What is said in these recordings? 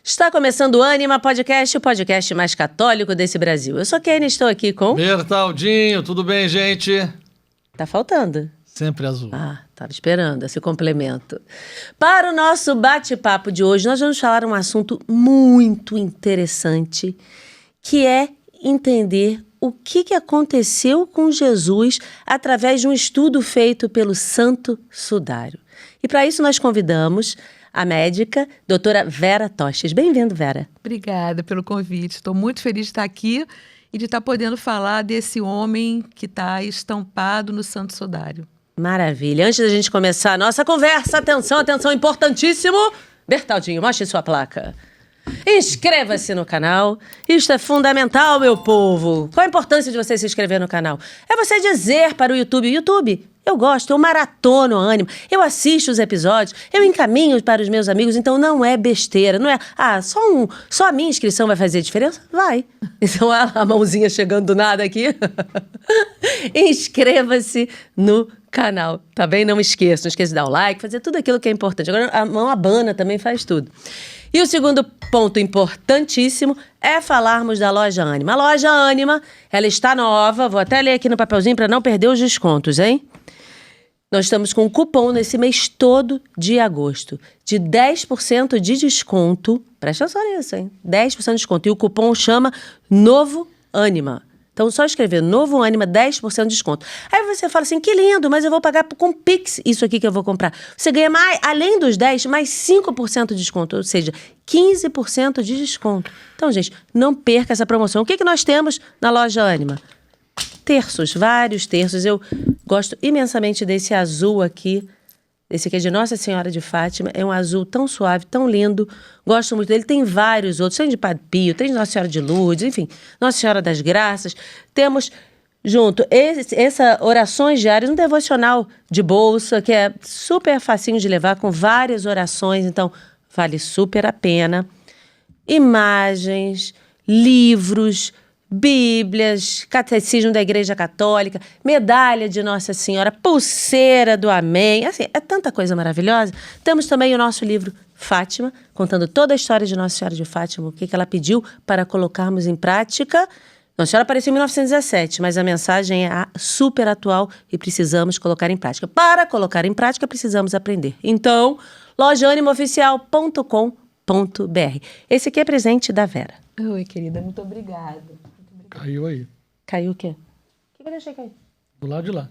Está começando o Ânima Podcast, o podcast mais católico desse Brasil. Eu sou Kenny, estou aqui com... Bertaldinho, tudo bem, gente? Tá faltando. Sempre azul. Estava esperando esse complemento. Para o nosso bate-papo de hoje, nós vamos falar um assunto muito interessante, que é entender o que aconteceu com Jesus através de um estudo feito pelo Santo Sudário. E para isso nós convidamos a médica, doutora Vera Toches. Bem-vindo, Vera. Obrigada pelo convite. Estou muito feliz de estar aqui e de estar podendo falar desse homem que está estampado no Santo Sudário. Maravilha. Antes da gente começar a nossa conversa, atenção, importantíssimo. Bertaldinho, mostre sua placa. Inscreva-se no canal. Isto é fundamental, meu povo. Qual a importância de você se inscrever no canal? É você dizer para o YouTube, eu gosto, eu maratono o Ânima, eu assisto os episódios, eu encaminho para os meus amigos, então não é besteira, não é, só a minha inscrição vai fazer diferença? Vai. Então, a mãozinha chegando do nada aqui. Inscreva-se no canal, tá bem? Não esqueça de dar o like, fazer tudo aquilo que é importante. Agora, a mão abana também faz tudo. E o segundo ponto importantíssimo é falarmos da Loja Ânima. A Loja Ânima, ela está nova, vou até ler aqui no papelzinho para não perder os descontos, hein? Nós estamos com um cupom nesse mês todo de agosto, de 10% de desconto. Presta atenção nisso, hein? 10% de desconto. E o cupom chama Novo Ânima. Então, só escrever Novo Ânima, 10% de desconto. Aí você fala assim, que lindo, mas eu vou pagar com Pix isso aqui que eu vou comprar. Você ganha mais, além dos 10%, mais 5% de desconto, ou seja, 15% de desconto. Então, gente, não perca essa promoção. O que nós temos na Loja Ânima? Terços, vários terços. Eu gosto imensamente desse azul aqui. Esse aqui é de Nossa Senhora de Fátima. É um azul tão suave, tão lindo. Gosto muito dele. Tem vários outros. Tem de Padre Pio, tem de Nossa Senhora de Lourdes, enfim. Nossa Senhora das Graças. Temos junto essa orações diárias, um devocional de bolsa, que é super facinho de levar, com várias orações. Então, vale super a pena. Imagens, livros, Bíblias, Catecismo da Igreja Católica, medalha de Nossa Senhora, pulseira do Amém, assim, é tanta coisa maravilhosa. Temos também o nosso livro Fátima, contando toda a história de Nossa Senhora de Fátima, o que ela pediu para colocarmos em prática. Nossa Senhora apareceu em 1917, mas a mensagem é super atual e precisamos colocar em prática. Para colocar em prática, precisamos aprender. Então, lojaanimoficial.com.br. Esse aqui é presente da Vera. Oi, querida, muito obrigada. Caiu aí. Caiu o quê? O que eu deixei cair? Do lado de lá.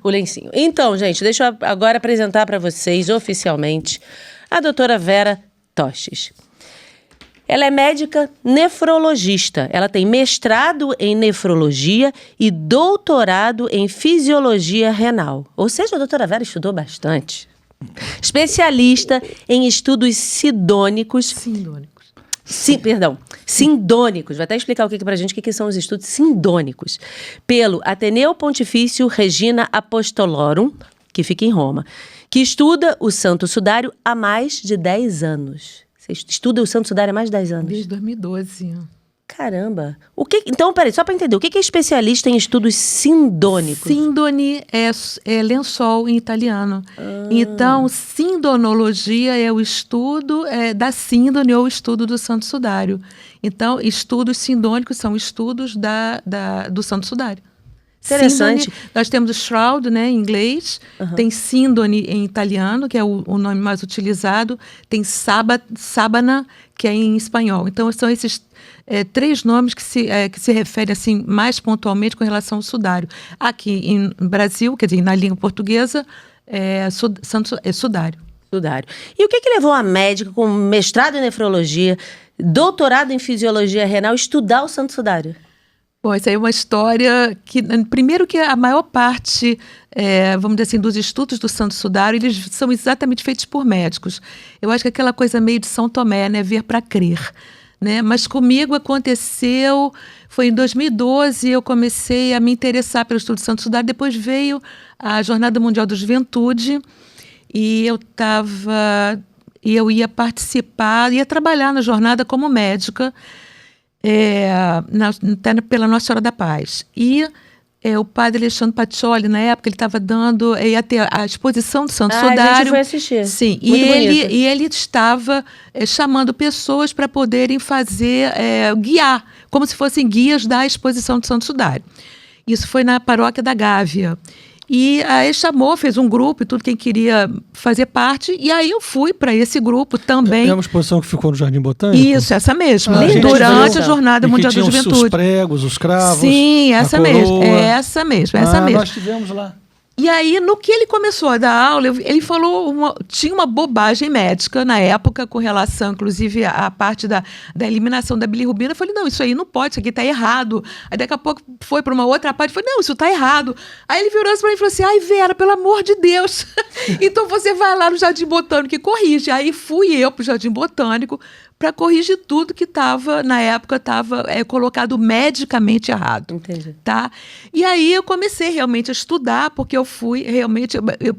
O lencinho. Então, gente, deixa eu agora apresentar para vocês oficialmente a doutora Vera Toches. Ela é médica nefrologista. Ela tem mestrado em nefrologia e doutorado em fisiologia renal. Ou seja, a doutora Vera estudou bastante. Especialista em estudos sindônicos. Sindônicos. Vai até explicar o que pra gente, o que são os estudos sindônicos. Pelo Ateneu Pontifício Regina Apostolorum, que fica em Roma, que estuda o Santo Sudário há mais de 10 anos. Você estuda o Santo Sudário há mais de 10 anos? Desde 2012. Caramba. Então, peraí, só para entender, o que é especialista em estudos sindônicos? Síndone é lençol em italiano. Então, sindonologia é o estudo da síndone ou estudo do Santo Sudário. Então, estudos sindônicos são estudos do Santo Sudário. Interessante. Síndone, nós temos o shroud, né, em inglês, tem síndone em italiano, que é o nome mais utilizado, tem sábana, que é em espanhol. Então, são esses três nomes que se referem assim, mais pontualmente com relação ao sudário. Aqui no Brasil, quer dizer, na língua portuguesa, é sudário. Sudário. E o que levou a médica com mestrado em nefrologia, doutorado em fisiologia renal, estudar o Santo Sudário? Bom, isso aí é uma história que, primeiro que a maior parte, vamos dizer assim, dos estudos do Santo Sudário, eles são exatamente feitos por médicos. Eu acho que aquela coisa meio de São Tomé, né, ver para crer, né? Mas comigo aconteceu, foi em 2012, eu comecei a me interessar pelo estudo do Santo Sudário, depois veio a Jornada Mundial da Juventude e eu ia participar, ia trabalhar na jornada como médica, pela Nossa Senhora da Paz. E o padre Alexandre Pacioli, na época, ele estava dando, ia ter a exposição do Santo A gente Sudário. foi assistir. Sim, Muito bonito. e ele estava chamando pessoas para poderem fazer, guiar, como se fossem guias da exposição do Santo Sudário. Isso foi na paróquia da Gávea. E aí chamou, fez um grupo e tudo, quem queria fazer parte. E aí eu fui para esse grupo também. É uma exposição que ficou no Jardim Botânico? Isso, essa mesma. Ah, gente, durante viu? a Jornada E que Mundial da tinha os Juventude. pregos, os cravos. Sim, essa a mesmo. coroa. Essa mesmo, essa mesmo. Nós tivemos lá. E aí, no que ele começou a dar aula, ele falou, tinha uma bobagem médica na época, com relação, inclusive, à parte da eliminação da bilirrubina. Eu falei, não, isso aí não pode, isso aqui está errado. Aí daqui a pouco foi para uma outra parte, eu falei, não, isso está errado. Aí ele virou-se para mim e falou assim, ai, Vera, pelo amor de Deus, então você vai lá no Jardim Botânico e corrige. Aí fui eu para o Jardim Botânico para corrigir tudo que estava, na época, estava colocado medicamente errado. Entendi. Tá? E aí eu comecei realmente a estudar, porque eu fui realmente...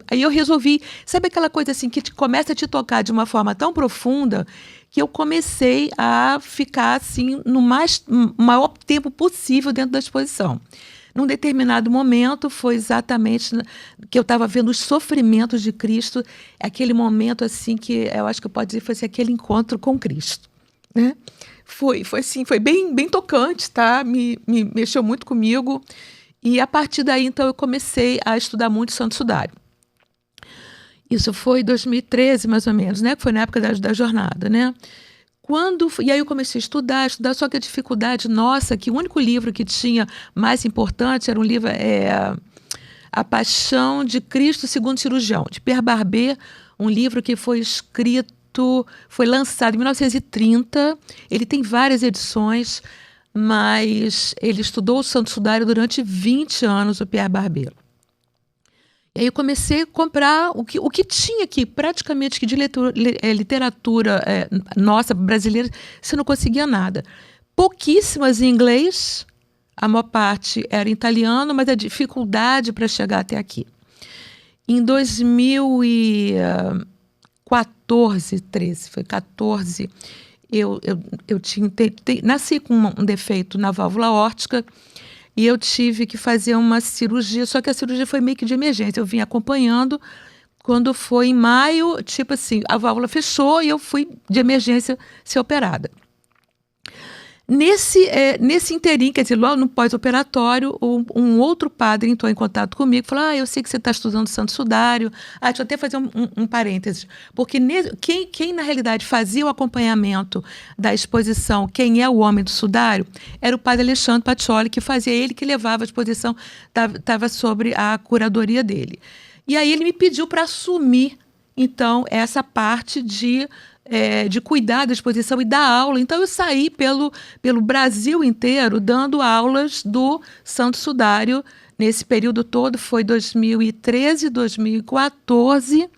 Aí eu resolvi... Sabe aquela coisa assim que começa a te tocar de uma forma tão profunda que eu comecei a ficar assim no maior tempo possível dentro da exposição. Num determinado momento, foi exatamente que eu estava vendo os sofrimentos de Cristo, aquele momento assim que eu acho que eu posso dizer foi assim, aquele encontro com Cristo, né? Foi assim, foi bem, bem tocante, tá? Me mexeu muito comigo. E a partir daí, então, eu comecei a estudar muito Santo Sudário. Isso foi em 2013, mais ou menos, né? Que foi na época da jornada, né? E aí eu comecei a estudar, só que a dificuldade nossa, que o único livro que tinha mais importante era um livro, A Paixão de Cristo segundo Cirurgião, de Pierre Barbet, um livro que foi escrito, foi lançado em 1930, ele tem várias edições, mas ele estudou o Santo Sudário durante 20 anos, o Pierre Barbet. E aí eu comecei a comprar o que tinha aqui, praticamente que de literatura nossa, brasileira, você não conseguia nada. Pouquíssimas em inglês, a maior parte era em italiano, mas a dificuldade para chegar até aqui. Em 2014, 13, foi 14, eu nasci com um defeito na válvula aórtica, e eu tive que fazer uma cirurgia, só que a cirurgia foi meio que de emergência. Eu vim acompanhando, quando foi em maio, tipo assim, a válvula fechou e eu fui de emergência ser operada. Nesse inteirinho, quer dizer, logo no pós-operatório, um outro padre entrou em contato comigo e falou, eu sei que você está estudando Santo Sudário. Deixa eu até fazer um parênteses, porque quem na realidade fazia o acompanhamento da exposição Quem é o Homem do Sudário era o padre Alexandre Pacioli, que fazia, ele que levava a exposição, estava sobre a curadoria dele. E aí ele me pediu para assumir, então, essa parte de cuidar da exposição e dar aula. Então, eu saí pelo Brasil inteiro dando aulas do Santo Sudário. Nesse período todo, foi 2013, 2014.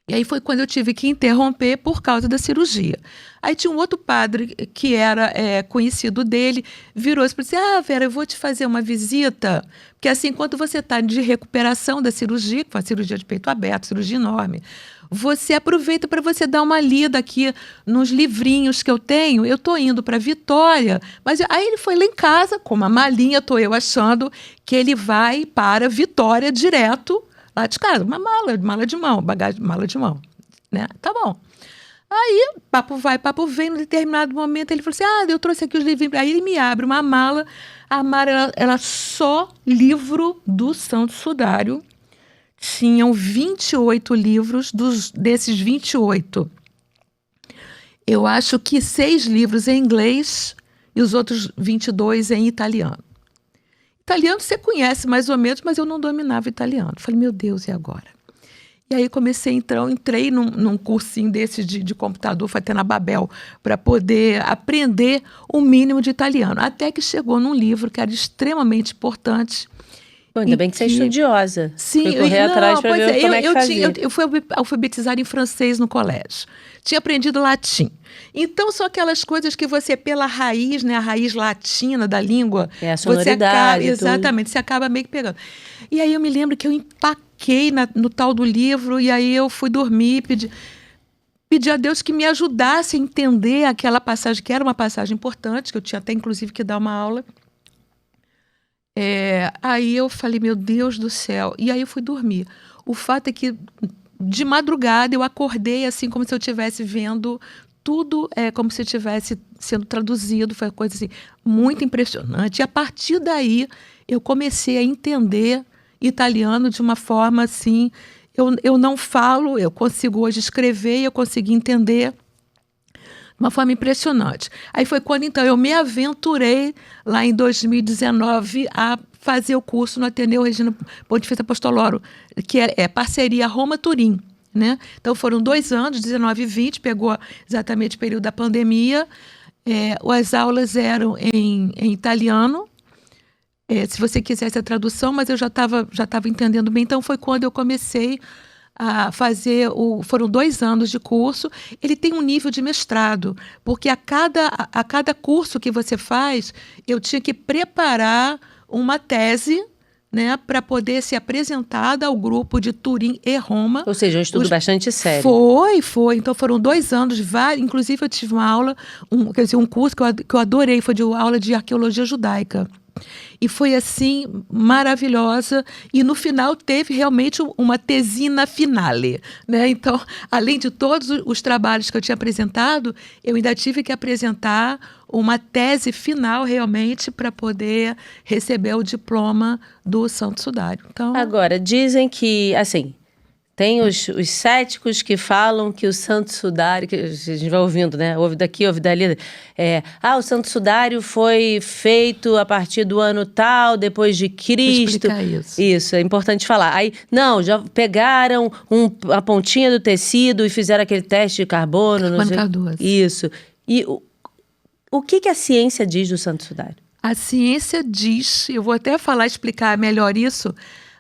E aí foi quando eu tive que interromper por causa da cirurgia. Aí tinha um outro padre que era conhecido dele, virou-se e disse, Vera, eu vou te fazer uma visita, porque assim, enquanto você está de recuperação da cirurgia, que foi uma cirurgia de peito aberto, cirurgia enorme, você aproveita para você dar uma lida aqui nos livrinhos que eu tenho. Eu estou indo para Vitória, mas aí ele foi lá em casa, com uma malinha, estou eu achando que ele vai para Vitória direto, lá de casa, uma mala de mão, bagagem, mala de mão, né? Tá bom. Aí, papo vai, papo vem, num determinado momento ele falou assim, eu trouxe aqui os livrinhos. Aí ele me abre uma mala, a mala era só livro do Santo Sudário. Tinham 28 livros, desses 28. Eu acho que 6 livros em inglês e os outros 22 em italiano. Italiano você conhece mais ou menos, mas eu não dominava italiano. Falei, meu Deus, e agora? E aí entrei num cursinho desse de computador, foi até na Babel, para poder aprender o mínimo de italiano. Até que chegou num livro que era extremamente importante. Bom, ainda bem que você é estudiosa. Sim, fui correr atrás para ver como é que fazia. Eu fui alfabetizada em francês no colégio. Tinha aprendido latim. Então, são aquelas coisas que você, pela raiz, né, a raiz latina da língua, a sonoridade, exatamente, você acaba meio que pegando. E aí eu me lembro que eu empaquei no tal do livro, e aí eu fui dormir, pedi a Deus que me ajudasse a entender aquela passagem, que era uma passagem importante, que eu tinha até, inclusive, que dar uma aula. Aí eu falei, meu Deus do céu. E aí eu fui dormir. O fato é que de madrugada eu acordei assim como se eu estivesse vendo tudo, como se estivesse sendo traduzido. Foi uma coisa assim, muito impressionante. E a partir daí eu comecei a entender italiano de uma forma assim. Eu não falo, eu consigo hoje escrever e eu consegui entender de uma forma impressionante. Aí foi quando, então, eu me aventurei lá em 2019 a fazer o curso no Ateneu Regina Pontifício Apostoloro, que é parceria Roma-Turim, né? Então foram 2 anos, 19 e 20, pegou exatamente o período da pandemia. As aulas eram em italiano, se você quisesse a tradução, mas eu já estava entendendo bem. Então foi quando eu comecei a fazer, foram 2 anos de curso. Ele tem um nível de mestrado, porque a cada curso que você faz, eu tinha que preparar uma tese, né, para poder ser apresentada ao grupo de Turim e Roma. Ou seja, um estudo bastante sério. Foi. Então foram 2 anos, inclusive eu tive uma aula, um curso que eu adorei, foi de aula de arqueologia judaica. E foi assim, maravilhosa. E no final teve realmente uma tesina finale, né? Então, além de todos os trabalhos que eu tinha apresentado, eu ainda tive que apresentar uma tese final realmente para poder receber o diploma do Santo Sudário. Então, agora, dizem que, assim, tem os céticos que falam que o Santo Sudário, que a gente vai ouvindo, né? Ouve daqui, ouve dali. O Santo Sudário foi feito a partir do ano tal, depois de Cristo. Explicar isso. Isso, é importante falar. Aí, não, já pegaram a pontinha do tecido e fizeram aquele teste de carbono. Carbono 14. Isso. E o que a ciência diz do Santo Sudário? A ciência diz, eu vou até explicar melhor isso,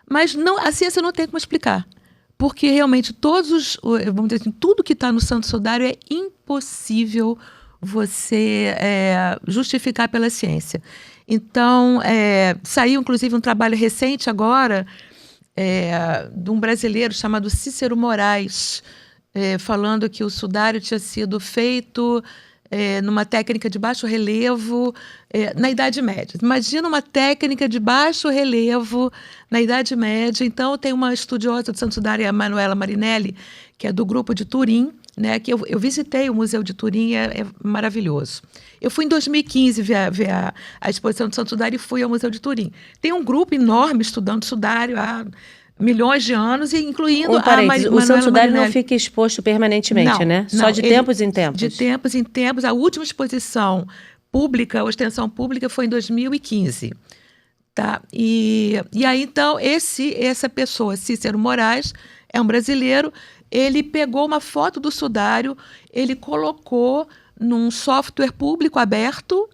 mas não, a ciência não tem como explicar. Porque realmente vamos dizer assim, tudo que está no Santo Sudário é impossível você justificar pela ciência. Então, saiu inclusive um trabalho recente agora de um brasileiro chamado Cícero Moraes, falando que o sudário tinha sido feito numa técnica de baixo relevo na Idade Média. Imagina uma técnica de baixo relevo na Idade Média. Então, tem uma estudiosa do Santo Sudário, a Manuela Marinelli, que é do grupo de Turim, né, que eu visitei o Museu de Turim, é maravilhoso. Eu fui em 2015 ver a exposição do Santo Sudário e fui ao Museu de Turim. Tem um grupo enorme estudando sudário há milhões de anos, incluindo a Manuela o Santo Sudário Marinelli. não fica exposto permanentemente, né? Não, só de tempos em tempos. De tempos em tempos. A última exposição pública, a extensão pública, foi em 2015. Tá? E aí, então, essa pessoa, Cícero Moraes, é um brasileiro, ele pegou uma foto do sudário, ele colocou num software público aberto,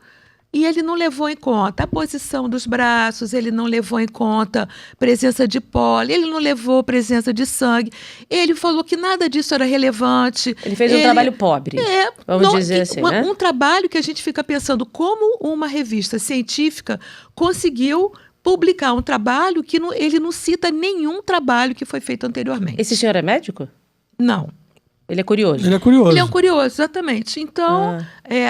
e ele não levou em conta a posição dos braços, ele não levou em conta presença de pólen, ele não levou presença de sangue. Ele falou que nada disso era relevante. Ele fez um trabalho pobre, vamos dizer assim, né? Um trabalho que a gente fica pensando como uma revista científica conseguiu publicar um trabalho que ele não cita nenhum trabalho que foi feito anteriormente. Esse senhor é médico? Não. Ele é curioso. Ele é curioso. Ele é um curioso, exatamente. Então,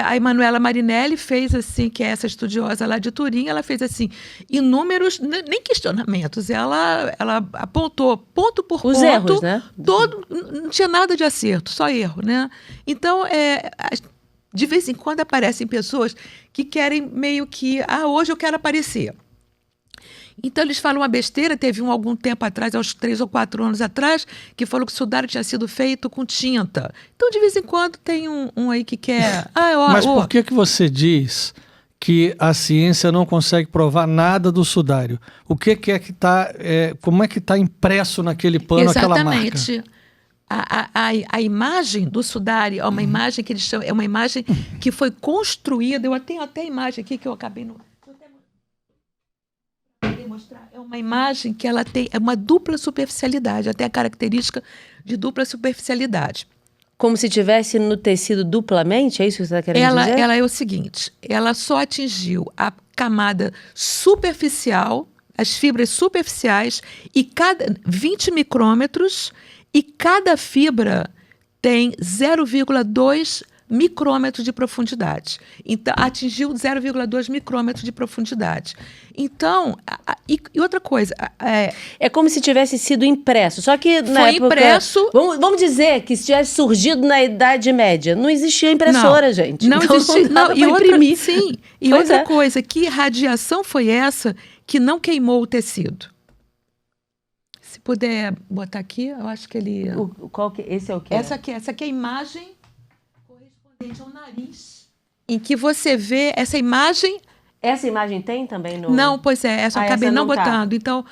a Emanuela Marinelli fez assim, que é essa estudiosa lá de Turim, ela fez assim, inúmeros, nem questionamentos, ela apontou ponto por ponto. Os erros, né? Não tinha nada de acerto, só erro, né? Então, de vez em quando aparecem pessoas que querem meio que, hoje eu quero aparecer. Então, eles falam uma besteira. Teve algum tempo atrás, uns 3 ou 4 anos atrás, que falou que o sudário tinha sido feito com tinta. Então, de vez em quando, tem um aí que quer... Mas por que você diz que a ciência não consegue provar nada do sudário? O que é que está... como é que está impresso naquele pano aquela marca? Exatamente. A imagem do sudário é uma imagem que eles chamam... É uma imagem que foi construída... Eu tenho até a imagem aqui que eu acabei no... Mostrar. É uma imagem que ela tem uma dupla superficialidade, até a característica de dupla superficialidade. Como se tivesse no tecido duplamente? É isso que você está querendo dizer? Ela é o seguinte, ela só atingiu a camada superficial, as fibras superficiais, e cada 20 micrômetros, e cada fibra tem 0,2 micrômetros de profundidade. Então, atingiu 0,2 micrômetros de profundidade. Então, e outra coisa... É como se tivesse sido impresso, só que na foi época... impresso... Vamos dizer que se tivesse surgido na Idade Média, não existia impressora, gente. Não então, existia... Não, e imprimir. Sim, e Pois outra é. coisa, que radiação foi essa que não queimou o tecido? Se puder botar aqui, eu acho que ele... Esse é o quê? Essa aqui é a imagem correspondente ao nariz, em que você vê essa imagem... Essa imagem tem também no... Não, pois é, essa eu acabei essa não não tá. botando. Então,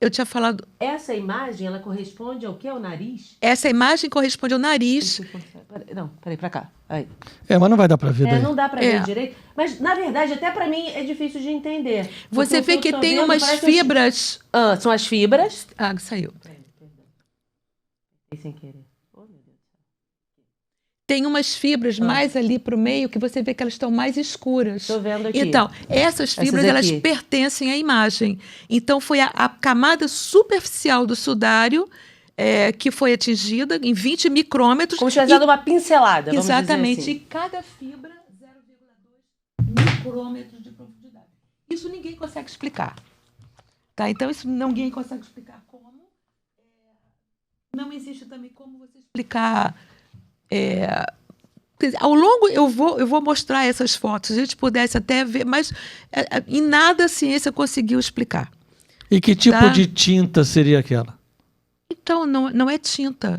eu tinha falado... Essa imagem, ela corresponde ao quê? Ao nariz? Essa imagem corresponde ao nariz. Não, peraí, pra cá. Aí. Mas não vai dar para ver daí. Não dá pra ver direito. Mas, na verdade, até pra mim é difícil de entender. Você vê que tem umas fibras... São as fibras. Ah, saiu. Sem querer. Oh, meu Deus. Tem umas fibras mais ali para o meio que você vê que elas estão mais escuras. Estou vendo aqui. Então, essas fibras, elas pertencem à imagem. Então, foi a camada superficial do sudário que foi atingida em 20 micrômetros. Como se tivesse dado uma pincelada, vamos exatamente. dizer assim. E cada fibra, 0,2 micrômetros de profundidade. Isso ninguém consegue explicar. Tá? Então, isso ninguém consegue explicar como. Não existe também como você explicar... ao longo, eu vou mostrar essas fotos, se a gente pudesse até ver, mas em nada a ciência conseguiu explicar. E que tipo de tinta seria aquela? Então, não é tinta.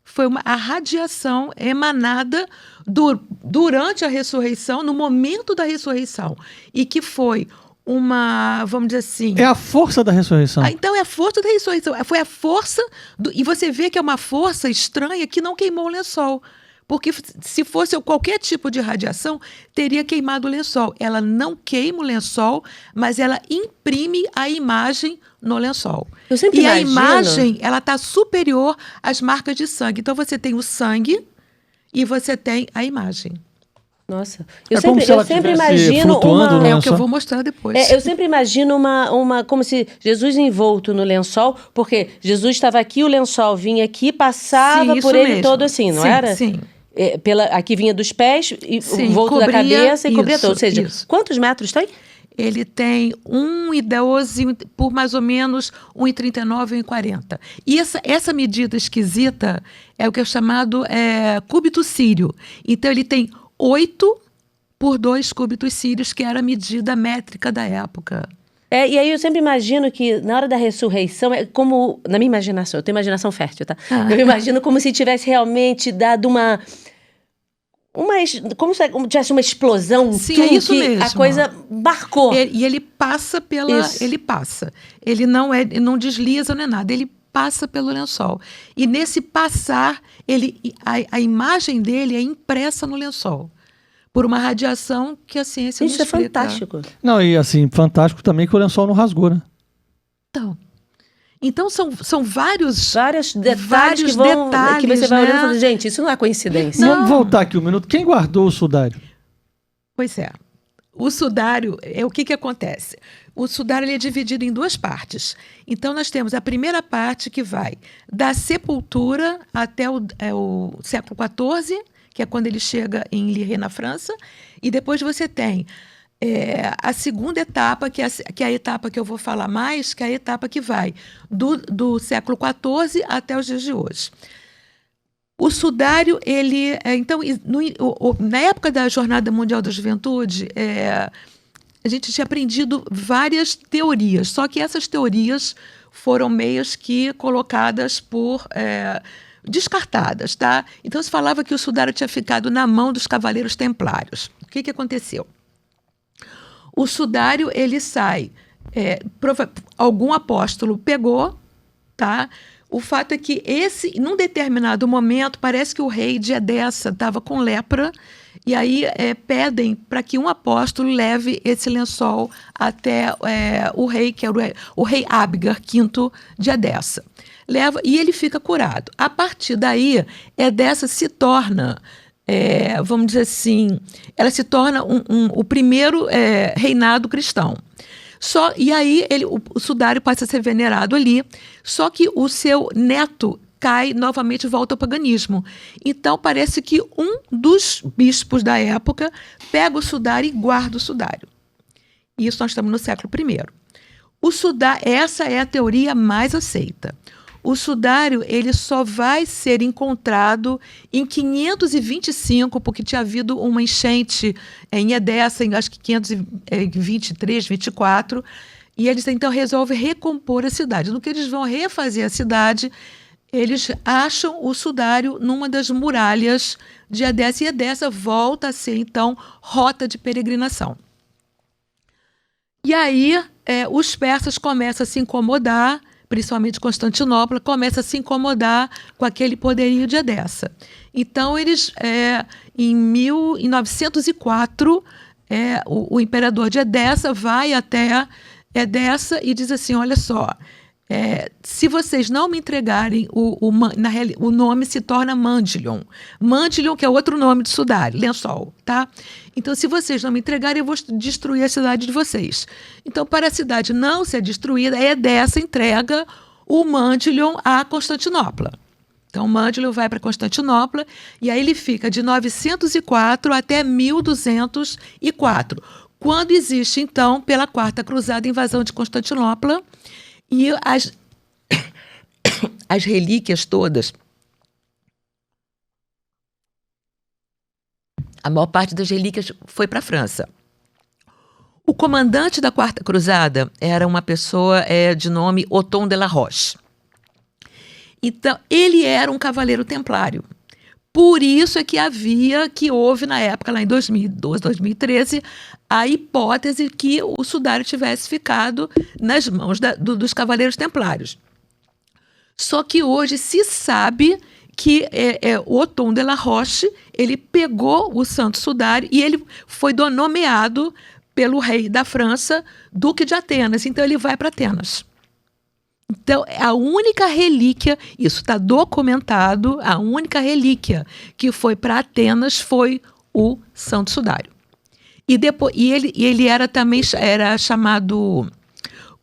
Foi a radiação emanada durante a ressurreição, no momento da ressurreição. E que foi vamos dizer assim... É a força da ressurreição. Então, é a força da ressurreição. Foi a força... E você vê que é uma força estranha que não queimou o lençol. Porque se fosse qualquer tipo de radiação, teria queimado o lençol. Ela não queima o lençol, mas ela imprime a imagem no lençol. Eu sempre imagino... a imagem, ela está superior às marcas de sangue. Então, você tem o sangue e você tem a imagem. Nossa, eu sempre imagino uma... É o que eu vou mostrar depois. Eu sempre imagino como se Jesus envolto no lençol, porque Jesus estava aqui, o lençol vinha aqui, passava por ele mesmo. Todo assim, não era? Sim. Aqui vinha dos pés, e envolto cobria, da cabeça e cobria todo. Ou seja, isso. Quantos metros tem? Ele tem 1,12 por mais ou menos 1,39, 1,40. E essa medida esquisita é o que é chamado cúbito sírio. Então, ele tem 8 por 2 cúbitos sírios, que era a medida métrica da época. E aí eu sempre imagino que na hora da ressurreição, é como, na minha imaginação, eu tenho imaginação fértil, tá? Eu imagino como se tivesse realmente dado como se tivesse uma explosão. Sim, é isso mesmo. A coisa barcou. E ele passa Ele passa. Ele não desliza, não é nada. Ele passa pelo lençol. E nesse passar, a imagem dele é impressa no lençol. Por uma radiação que a ciência não explica. Isso é fantástico. Não, e assim, fantástico também que o lençol não rasgou, né? Então são vários detalhes que você vai olhando e falando, gente, isso não é coincidência. Vamos voltar aqui um minuto. Quem guardou o sudário? Pois é. O sudário, o que acontece? O sudário ele é dividido em 2 partes. Então, nós temos a primeira parte que vai da sepultura até o século XIV, que é quando ele chega em Liré, na França, e depois você tem a segunda etapa, que é a etapa que eu vou falar mais, que é a etapa que vai do século XIV até os dias de hoje. O sudário, ele... Então, na época da Jornada Mundial da Juventude, a gente tinha aprendido várias teorias, só que essas teorias foram meias que colocadas descartadas, tá? Então, se falava que o sudário tinha ficado na mão dos cavaleiros templários. O que aconteceu? O sudário, ele sai... algum apóstolo pegou, tá? O fato é que num determinado momento, parece que o rei de Edessa estava com lepra, e aí pedem para que um apóstolo leve esse lençol até o rei, que era o rei Abgar V de Edessa. Leva, e ele fica curado. A partir daí, Edessa se torna, vamos dizer assim, ela se torna o primeiro reinado cristão. E aí o sudário passa a ser venerado ali, só que o seu neto cai novamente, volta ao paganismo. Então parece que um dos bispos da época pega o sudário e guarda o sudário. Isso nós estamos no século I. Essa é a teoria mais aceita. O sudário ele só vai ser encontrado em 525, porque tinha havido uma enchente em Edessa, em acho que 523, 24, e eles então resolvem recompor a cidade. No que eles vão refazer a cidade, eles acham o sudário numa das muralhas de Edessa, e Edessa volta a ser então rota de peregrinação. E aí os persas começam a se incomodar, principalmente Constantinopla, começa a se incomodar com aquele poderio de Edessa. Então, eles, em 904, o imperador de Edessa vai até Edessa e diz assim, olha só, se vocês não me entregarem, o nome se torna Mandilion. Mandilion, que é outro nome de sudário, lençol, tá? Então, se vocês não me entregarem, eu vou destruir a cidade de vocês. Então, para a cidade não ser destruída, Edessa entrega o Mandilion a Constantinopla. Então, Mandilion vai para Constantinopla e aí ele fica de 904 até 1204, quando existe, então, pela Quarta Cruzada, a invasão de Constantinopla. E as relíquias todas, a maior parte das relíquias foi para a França. O comandante da Quarta Cruzada era uma pessoa de nome Othon de la Roche. Então, ele era um cavaleiro templário. Por isso é que houve na época, lá em 2012, 2013, a hipótese que o sudário tivesse ficado nas mãos dos cavaleiros templários. Só que hoje se sabe que o Othon de la Roche, ele pegou o santo sudário e ele foi nomeado pelo rei da França, duque de Atenas. Então ele vai para Atenas. Então, a única relíquia, isso está documentado, a única relíquia que foi para Atenas foi o Santo Sudário. Ele era também chamado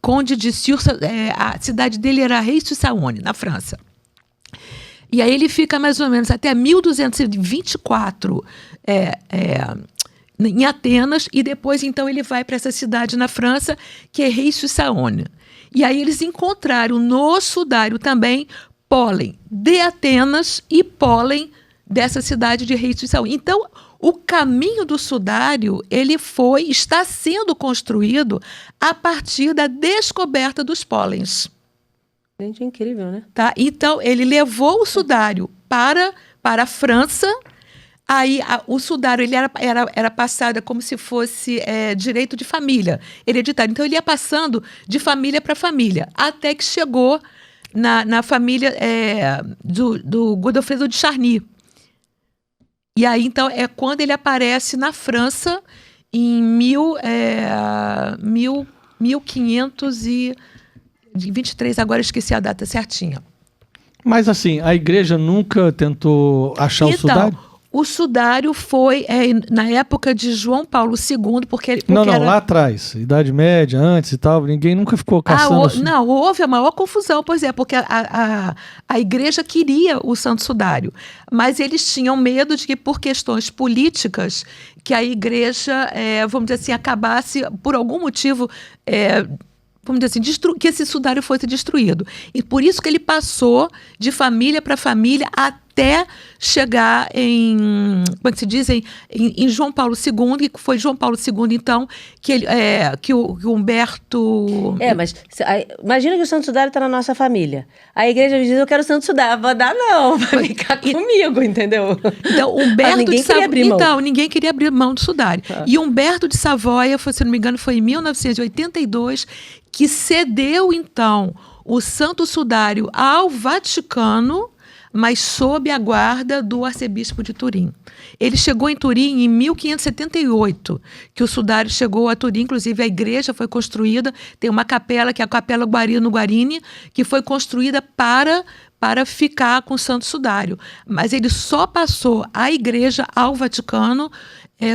Conde de Sursa, a cidade dele era Reis-sur-Saône, na França. E aí ele fica mais ou menos até 1224 em Atenas, e depois então ele vai para essa cidade na França, que é Reis-sur-Saône. E aí eles encontraram no sudário também pólen de Atenas e pólen dessa cidade de Reis-sur-Saône. Então, o caminho do sudário está sendo construído a partir da descoberta dos pólens. Gente, é incrível, né? Tá? Então, ele levou o sudário para a França. Aí o sudário ele era passado como se fosse direito de família, hereditário. Então ele ia passando de família para família, até que chegou na família do Godofredo de Charny. E aí então é quando ele aparece na França em 1523, agora eu esqueci a data certinha. Mas assim, a igreja nunca tentou achar o sudário? O sudário foi na época de João Paulo II, porque não, lá atrás, Idade Média, antes e tal, ninguém nunca ficou caçando. Não, houve a maior confusão, pois é, porque a igreja queria o Santo Sudário, mas eles tinham medo de que, por questões políticas, que a igreja, vamos dizer assim, acabasse, por algum motivo, vamos dizer assim, que esse sudário fosse destruído. E por isso que ele passou de família para família até chegar em João Paulo II, e foi João Paulo II, então, que o Humberto... Mas imagina que o Santo Sudário está na nossa família. A igreja diz, eu quero o Santo Sudário. Vou dar não, vai ficar comigo, entendeu? Então, Humberto ninguém queria abrir mão. Então, ninguém queria abrir mão do sudário. E Humberto de Savoia, se não me engano, foi em 1982, que cedeu, então, o Santo Sudário ao Vaticano, mas sob a guarda do arcebispo de Turim. Ele chegou em Turim em 1578, que o sudário chegou a Turim, inclusive a igreja foi construída, tem uma capela, que é a Capela Guarino Guarini, que foi construída para para ficar com o Santo Sudário. Mas ele só passou a igreja ao Vaticano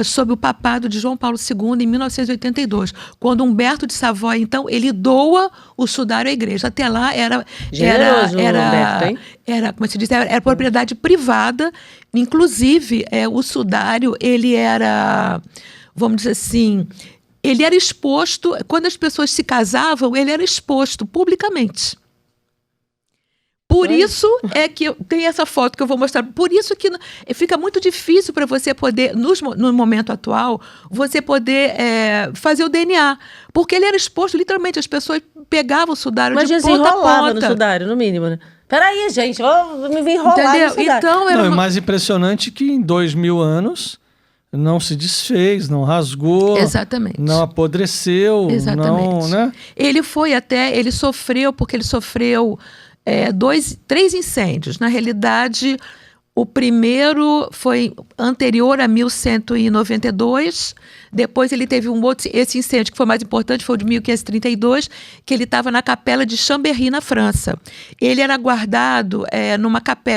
sob o papado de João Paulo II em 1982, quando Humberto de Savoia, então, ele doa o sudário à igreja. Até lá era Humberto, hein? Como se diz, era propriedade privada. Inclusive, o sudário, ele era, vamos dizer assim, ele era exposto, quando as pessoas se casavam, ele era exposto publicamente. Por isso é que tem essa foto que eu vou mostrar. Por isso que fica muito difícil para você poder, no momento atual, você poder fazer o DNA. Porque ele era exposto, literalmente, as pessoas pegavam o sudário de ponta a ponta. Enrolava no sudário, no mínimo, né? Peraí, gente, vou me enrolar no sudário. Então, é mais impressionante que em 2000 anos não se desfez, não rasgou. Exatamente. Não apodreceu. Exatamente. Não, né? Ele sofreu 3 incêndios. Na realidade, o primeiro foi anterior a 1192, depois ele teve esse incêndio que foi mais importante, foi o de 1532, que ele estava na capela de Chambéry, na França. Ele era guardado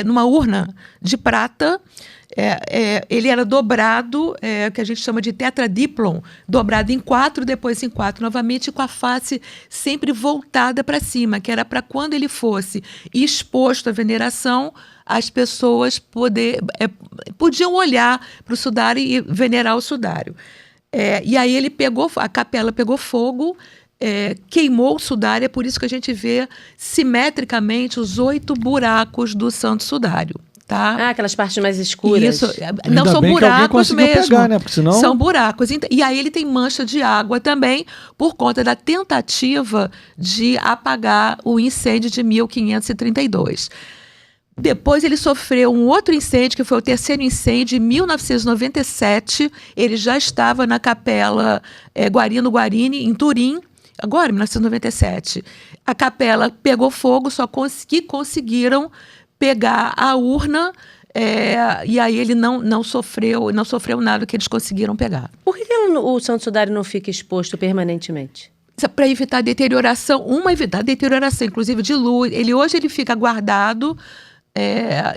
numa urna de prata. Ele era dobrado, que a gente chama de tetradiplon, dobrado em 4, depois em 4 novamente, com a face sempre voltada para cima, que era para quando ele fosse exposto à veneração, as pessoas podiam olhar para o sudário e venerar o sudário. E aí a capela pegou fogo, queimou o sudário, é por isso que a gente vê simetricamente os 8 buracos do Santo Sudário. Tá? Aquelas partes mais escuras. Isso, não são buracos mesmo. Pegar, né? Porque senão... São buracos. E aí ele tem mancha de água também, por conta da tentativa de apagar o incêndio de 1532. Depois ele sofreu um outro incêndio, que foi o terceiro incêndio, em 1997. Ele já estava na capela Guarino Guarini, em Turim, agora, em 1997. A capela pegou fogo, só que conseguiram pegar a urna, e aí ele não sofreu nada que eles conseguiram pegar. Por que o Santo Sudário não fica exposto permanentemente? Para evitar deterioração, inclusive de luz. Hoje ele fica guardado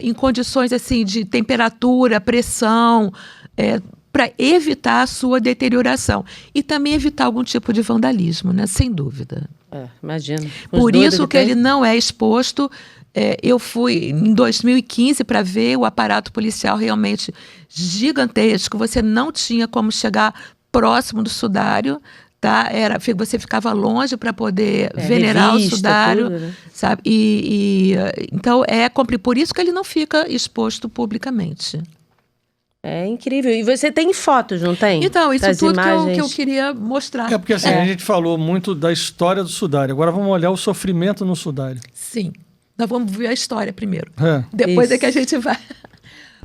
em condições assim de temperatura, pressão, para evitar a sua deterioração. E também evitar algum tipo de vandalismo, né? Sem dúvida. Imagino. Por isso que ele não é exposto. Eu fui em 2015 para ver o aparato policial realmente gigantesco. Você não tinha como chegar próximo do sudário, tá? Você ficava longe para poder venerar o sudário, tudo, né? Sabe? Então por isso que ele não fica exposto publicamente. É incrível. E você tem fotos, não tem? Então, isso tudo que eu queria mostrar. Porque assim, a gente falou muito da história do sudário. Agora vamos olhar o sofrimento no sudário. Sim. Nós vamos ver a história primeiro. Depois é que a gente vai...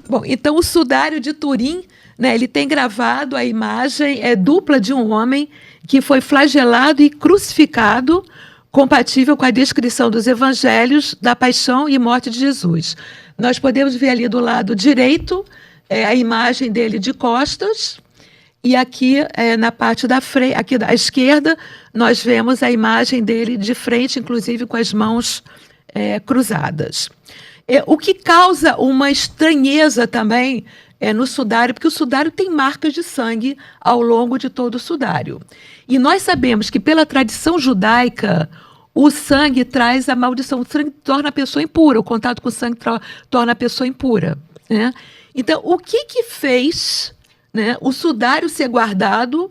Bom, então o sudário de Turim, né, ele tem gravado a imagem dupla de um homem que foi flagelado e crucificado, compatível com a descrição dos evangelhos da paixão e morte de Jesus. Nós podemos ver ali do lado direito a imagem dele de costas, e aqui na parte da frente, aqui da esquerda, nós vemos a imagem dele de frente, inclusive com as mãos cruzadas. O que causa uma estranheza também no sudário, porque o sudário tem marcas de sangue ao longo de todo o sudário. E nós sabemos que, pela tradição judaica, o sangue traz a maldição, o sangue torna a pessoa impura, o contato com o sangue torna a pessoa impura, né? Então, o que fez, né, o sudário ser guardado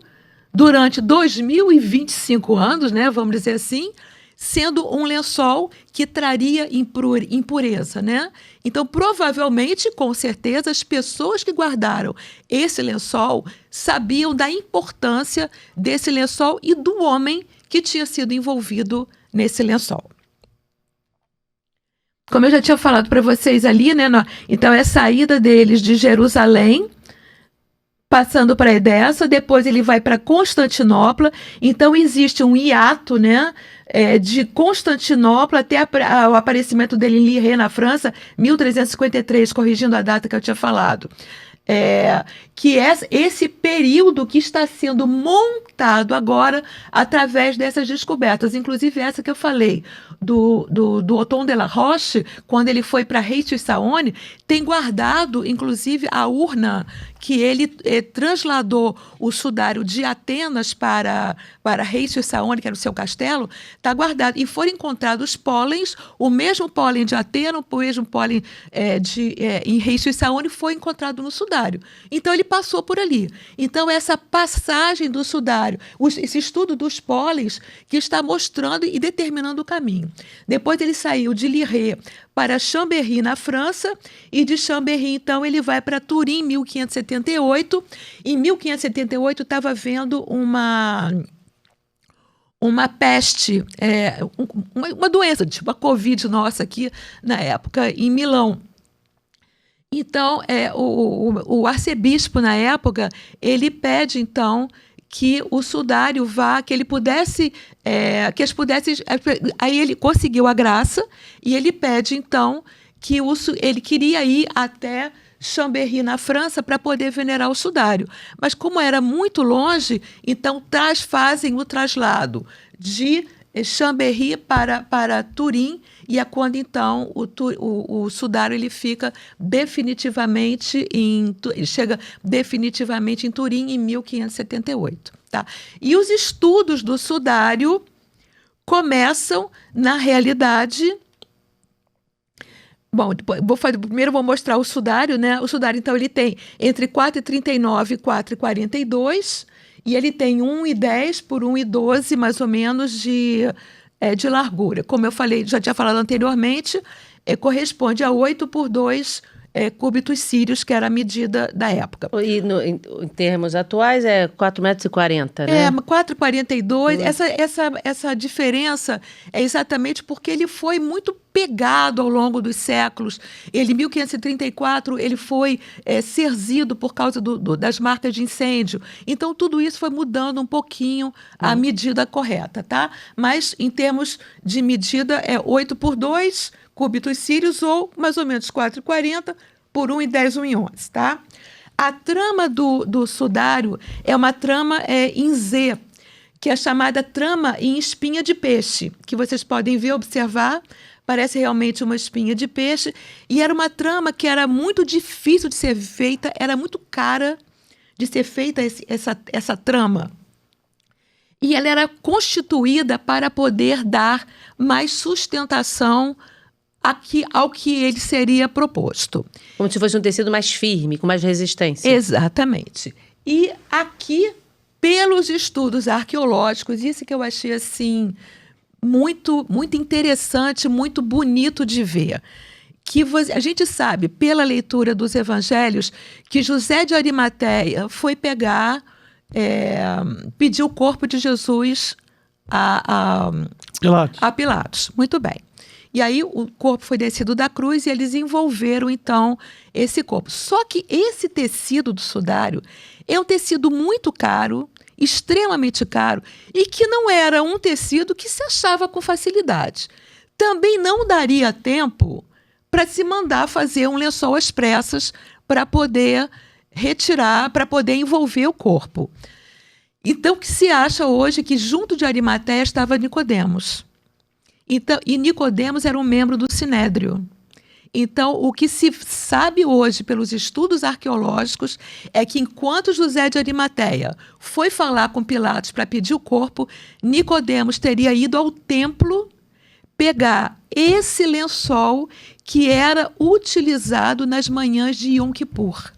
durante 2025 anos, né, vamos dizer assim, sendo um lençol que traria impureza, né? Então, provavelmente, com certeza, as pessoas que guardaram esse lençol sabiam da importância desse lençol e do homem que tinha sido envolvido nesse lençol. Como eu já tinha falado para vocês ali, né? Então, é a saída deles de Jerusalém, passando para Edessa, depois ele vai para Constantinopla. Então, existe um hiato, né? De Constantinopla até o aparecimento dele em Lille, na França, 1353, corrigindo a data que eu tinha falado. Que é esse período que está sendo montado agora através dessas descobertas, inclusive essa que eu falei, do Othon de la Roche, quando ele foi para Reis-Saône, tem guardado, inclusive, a urna que ele trasladou o sudário de Atenas para Reis-Saône, que era o seu castelo, está guardado. E foram encontrados pólens, o mesmo pólen de Atenas, o mesmo pólen em Reis-Saône foi encontrado no sudário. Então, ele passou por ali. Então, essa passagem do sudário, esse estudo dos pólens que está mostrando e determinando o caminho. Depois ele saiu de Liré para Chambéry, na França, e de Chambéry, então, ele vai para Turim, em 1578. Em 1578, estava havendo uma peste, uma doença, tipo a Covid nossa aqui, na época, em Milão. Então, o arcebispo, na época, ele pede, então, que o sudário vá, que ele pudesse, aí ele conseguiu a graça, e ele pede, então, que ele queria ir até Chambéry, na França, para poder venerar o sudário. Mas como era muito longe, então fazem o traslado de Chambéry para Turim, e é quando então o sudário ele fica definitivamente ele chega definitivamente em Turim em 1578. Tá? E os estudos do sudário começam, na realidade. Bom, primeiro vou mostrar o sudário, né? O sudário, então, ele tem entre 4,39 e 4,42, e ele tem 1,10 por 1,12, mais ou menos, de largura. Como eu falei, já tinha falado anteriormente, corresponde a 8 por 2 cúbitos sírios, que era a medida da época. E em termos atuais é 4,40 m, né? 4,42. Essa diferença é exatamente porque ele foi muito pegado ao longo dos séculos. Ele, em 1534, ele foi cerzido por causa das marcas de incêndio. Então, tudo isso foi mudando um pouquinho a medida correta, tá? Mas, em termos de medida, é 8 por 2 cúbitos sírios, ou mais ou menos 4,40 por 1,10, 1,11, tá? A trama do sudário é uma trama em Z, que é chamada trama em espinha de peixe, que vocês podem ver, observar, parece realmente uma espinha de peixe, e era uma trama que era muito difícil de ser feita, era muito cara de ser feita essa trama. E ela era constituída para poder dar mais sustentação ao que ele seria proposto. Como se fosse um tecido mais firme, com mais resistência. Exatamente. E aqui, pelos estudos arqueológicos, isso que eu achei assim muito, muito interessante, muito bonito de ver, que a gente sabe, pela leitura dos evangelhos, que José de Arimateia foi pedir o corpo de Jesus a Pilatos. Muito bem. E aí o corpo foi descido da cruz e eles envolveram, então, esse corpo. Só que esse tecido do sudário é um tecido muito caro, extremamente caro, e que não era um tecido que se achava com facilidade. Também não daria tempo para se mandar fazer um lençol às pressas para poder retirar, para poder envolver o corpo. Então, o que se acha hoje é que junto de Arimateia estava Nicodemos. Então, e Nicodemos era um membro do Sinédrio. Então, o que se sabe hoje pelos estudos arqueológicos é que enquanto José de Arimateia foi falar com Pilatos para pedir o corpo, Nicodemos teria ido ao templo pegar esse lençol que era utilizado nas manhãs de Yom Kippur.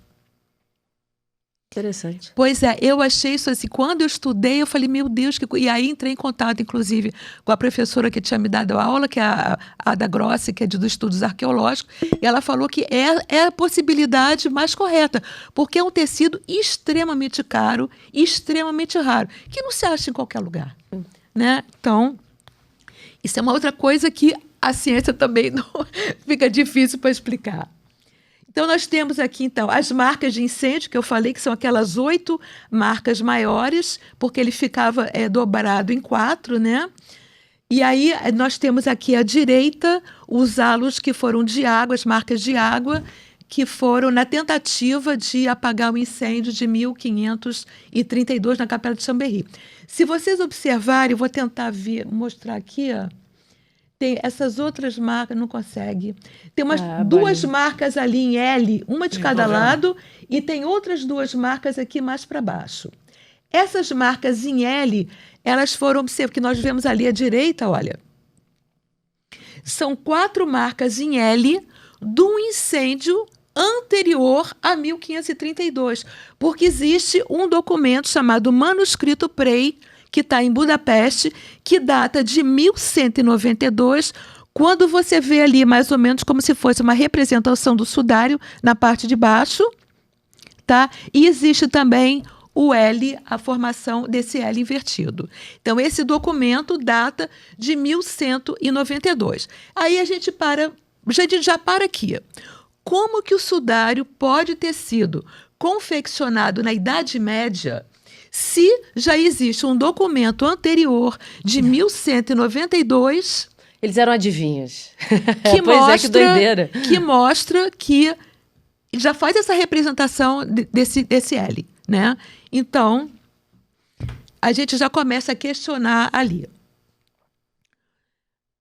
Interessante. Pois é, eu achei isso assim, quando eu estudei, eu falei, meu Deus, e aí entrei em contato, inclusive, com a professora que tinha me dado a aula, que é a Ada Grossi, que é dos estudos arqueológicos, e ela falou que é a possibilidade mais correta, porque é um tecido extremamente caro e extremamente raro, que não se acha em qualquer lugar, né? Então, isso é uma outra coisa que a ciência também não fica difícil para explicar. Então, nós temos aqui, então, as marcas de incêndio, que eu falei que são aquelas 8 marcas maiores, porque ele ficava dobrado em 4, né? E aí, nós temos aqui à direita os halos que foram de água, as marcas de água, que foram na tentativa de apagar o incêndio de 1532 na Capela de Chambéry. Se vocês observarem, eu vou tentar mostrar aqui, ó. Tem essas outras marcas, não consegue. Tem duas marcas ali em L, uma de cada lado, e tem outras duas marcas aqui mais para baixo. Essas marcas em L, elas foram observadas, que nós vemos ali à direita, olha. São 4 marcas em L do incêndio anterior a 1532, porque existe um documento chamado Manuscrito Prey, que está em Budapeste, que data de 1192, quando você vê ali mais ou menos como se fosse uma representação do sudário na parte de baixo, tá? E existe também o L, a formação desse L invertido. Então, esse documento data de 1192. Aí a gente já para aqui. Como que o sudário pode ter sido confeccionado na Idade Média se já existe um documento anterior de 1192... Eles eram adivinhos. Que Pois que doideira. Que mostra que já faz essa representação desse L, né? Então, a gente já começa a questionar ali.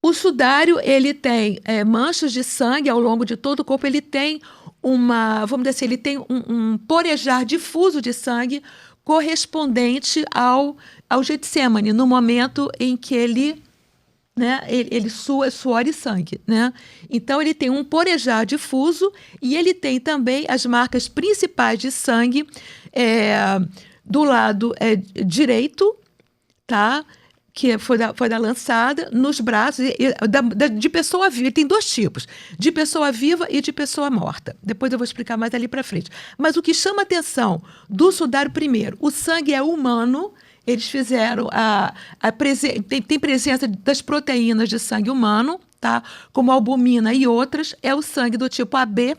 O sudário, ele tem manchas de sangue ao longo de todo o corpo, ele tem vamos dizer assim, ele tem um porejar difuso de sangue correspondente ao Getsemane, no momento em que ele sua suor e sangue, né? Então, ele tem um porejar difuso e ele tem também as marcas principais de sangue do lado direito, tá? Que foi da lançada, nos braços, de pessoa viva. Ele tem 2 tipos, de pessoa viva e de pessoa morta. Depois eu vou explicar mais ali para frente. Mas o que chama a atenção do sudário, primeiro, o sangue é humano. Eles fizeram tem presença das proteínas de sangue humano, tá? Como albumina e outras. É o sangue do tipo AB,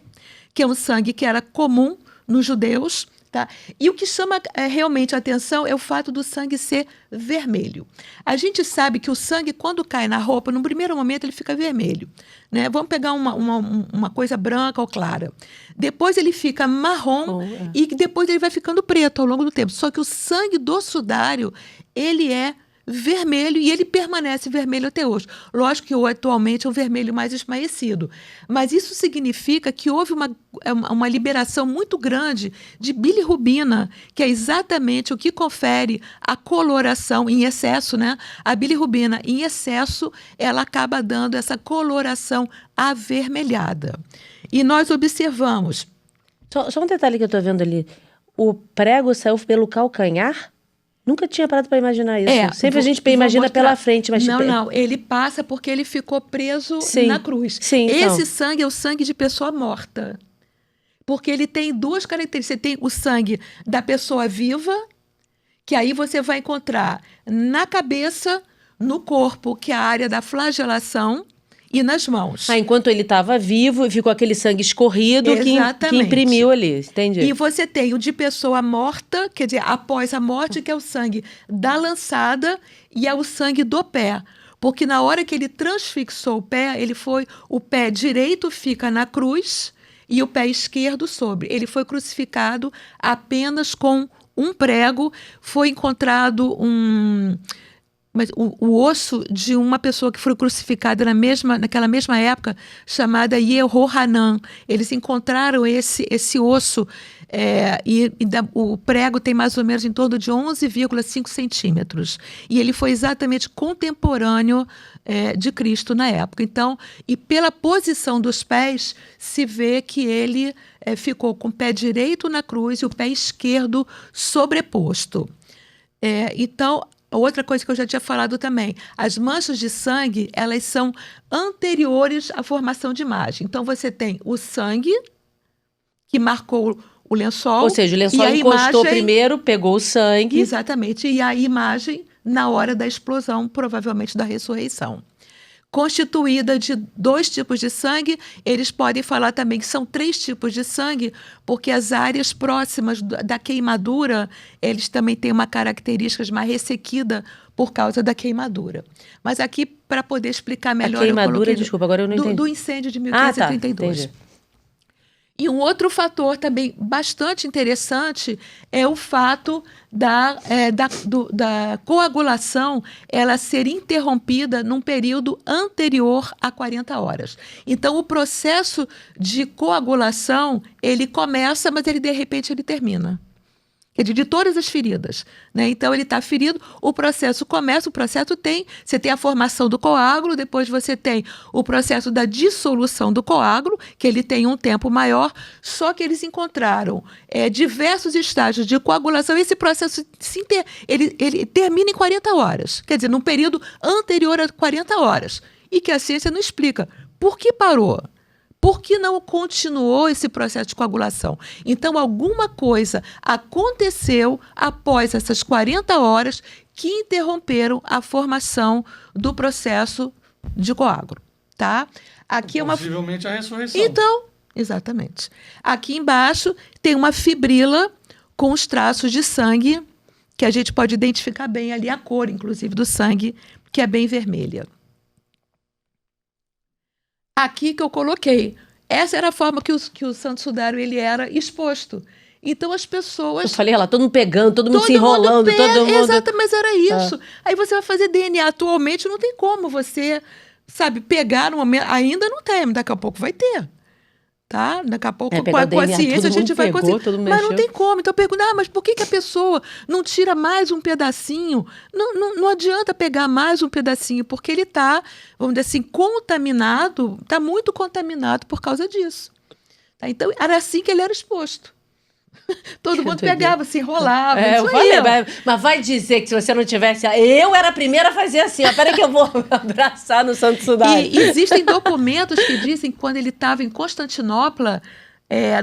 que é um sangue que era comum nos judeus, tá? E o que chama realmente a atenção é o fato do sangue ser vermelho. A gente sabe que o sangue, quando cai na roupa, no primeiro momento ele fica vermelho, né? Vamos pegar uma coisa branca ou clara. Depois ele fica marrom e depois ele vai ficando preto ao longo do tempo. Só que o sangue do sudário, ele é vermelho e ele permanece vermelho até hoje. Lógico que atualmente é um vermelho mais esmaecido, mas isso significa que houve uma liberação muito grande de bilirrubina, que é exatamente o que confere a coloração em excesso, né? A bilirrubina em excesso, ela acaba dando essa coloração avermelhada. E nós observamos... Só um detalhe que eu estou vendo ali. O prego saiu pelo calcanhar? Nunca tinha parado para imaginar isso. Sempre a gente imagina pela frente. Mas não. Ele passa porque ele ficou preso na cruz. Sim, Esse sangue é o sangue de pessoa morta. Porque ele tem 2 características. Você tem o sangue da pessoa viva, que aí você vai encontrar na cabeça, no corpo, que é a área da flagelação, e nas mãos. Enquanto ele estava vivo, ficou aquele sangue escorrido que imprimiu ali, entendi. E você tem o de pessoa morta, quer dizer, após a morte, que é o sangue da lançada e é o sangue do pé. Porque na hora que ele transfixou o pé, o pé direito fica na cruz e o pé esquerdo sobre. Ele foi crucificado apenas com um prego, foi encontrado mas o osso de uma pessoa que foi crucificada naquela mesma época, chamada Yehohanan. Eles encontraram esse osso o prego tem mais ou menos em torno de 11,5 centímetros. E ele foi exatamente contemporâneo de Cristo na época. Então, e pela posição dos pés, se vê que ele ficou com o pé direito na cruz e o pé esquerdo sobreposto. Então, outra coisa que eu já tinha falado também, as manchas de sangue, elas são anteriores à formação de imagem. Então, você tem o sangue, que marcou o lençol. Ou seja, o lençol encostou primeiro, pegou o sangue. Exatamente, e a imagem na hora da explosão, provavelmente da ressurreição. Constituída de 2 tipos de sangue, eles podem falar também que são 3 tipos de sangue, porque as áreas próximas da queimadura, eles também têm uma característica mais ressequida por causa da queimadura. Mas aqui, para poder explicar melhor... A queimadura, desculpa, agora eu não entendi. Do incêndio de 1532. Entendi. E um outro fator também bastante interessante é o fato da coagulação ela ser interrompida num período anterior a 40 horas. Então, o processo de coagulação, ele começa, mas de repente ele termina. De todas as feridas, né? Então ele está ferido, o processo começa, você tem a formação do coágulo, depois você tem o processo da dissolução do coágulo, que ele tem um tempo maior, só que eles encontraram diversos estágios de coagulação, e esse processo ele termina em 40 horas, quer dizer, num período anterior a 40 horas, e que a ciência não explica. Por que parou? Por que não continuou esse processo de coagulação? Então, alguma coisa aconteceu após essas 40 horas que interromperam a formação do processo de coágulo, tá? Aqui possivelmente a ressurreição. Então, exatamente. Aqui embaixo tem uma fibrila com os traços de sangue, que a gente pode identificar bem ali a cor, inclusive, do sangue, que é bem vermelha. Aqui que eu coloquei. Essa era a forma que o Santo Sudário ele era exposto. Então as pessoas... Eu falei lá, todo mundo pegando, todo mundo se enrolando. Todo mundo... Exato, mas era isso. Aí você vai fazer DNA. Atualmente não tem como você, pegar no momento... Ainda não tem, daqui a pouco vai ter. Tá? Daqui a pouco, com a ciência, a gente vai conseguir. Mas não tem como. Então eu pergunto, mas por que a pessoa não tira mais um pedacinho? Não adianta pegar mais um pedacinho, porque ele está, vamos dizer assim, contaminado, está muito contaminado por causa disso. Tá? Então, era assim que ele era exposto. Todo mundo pegava, se enrolava. Eu falei, mas vai dizer que se você não tivesse... Eu era a primeira a fazer assim. Peraí que eu vou me abraçar no Santo Sudário. E existem documentos que dizem que quando ele estava em Constantinopla,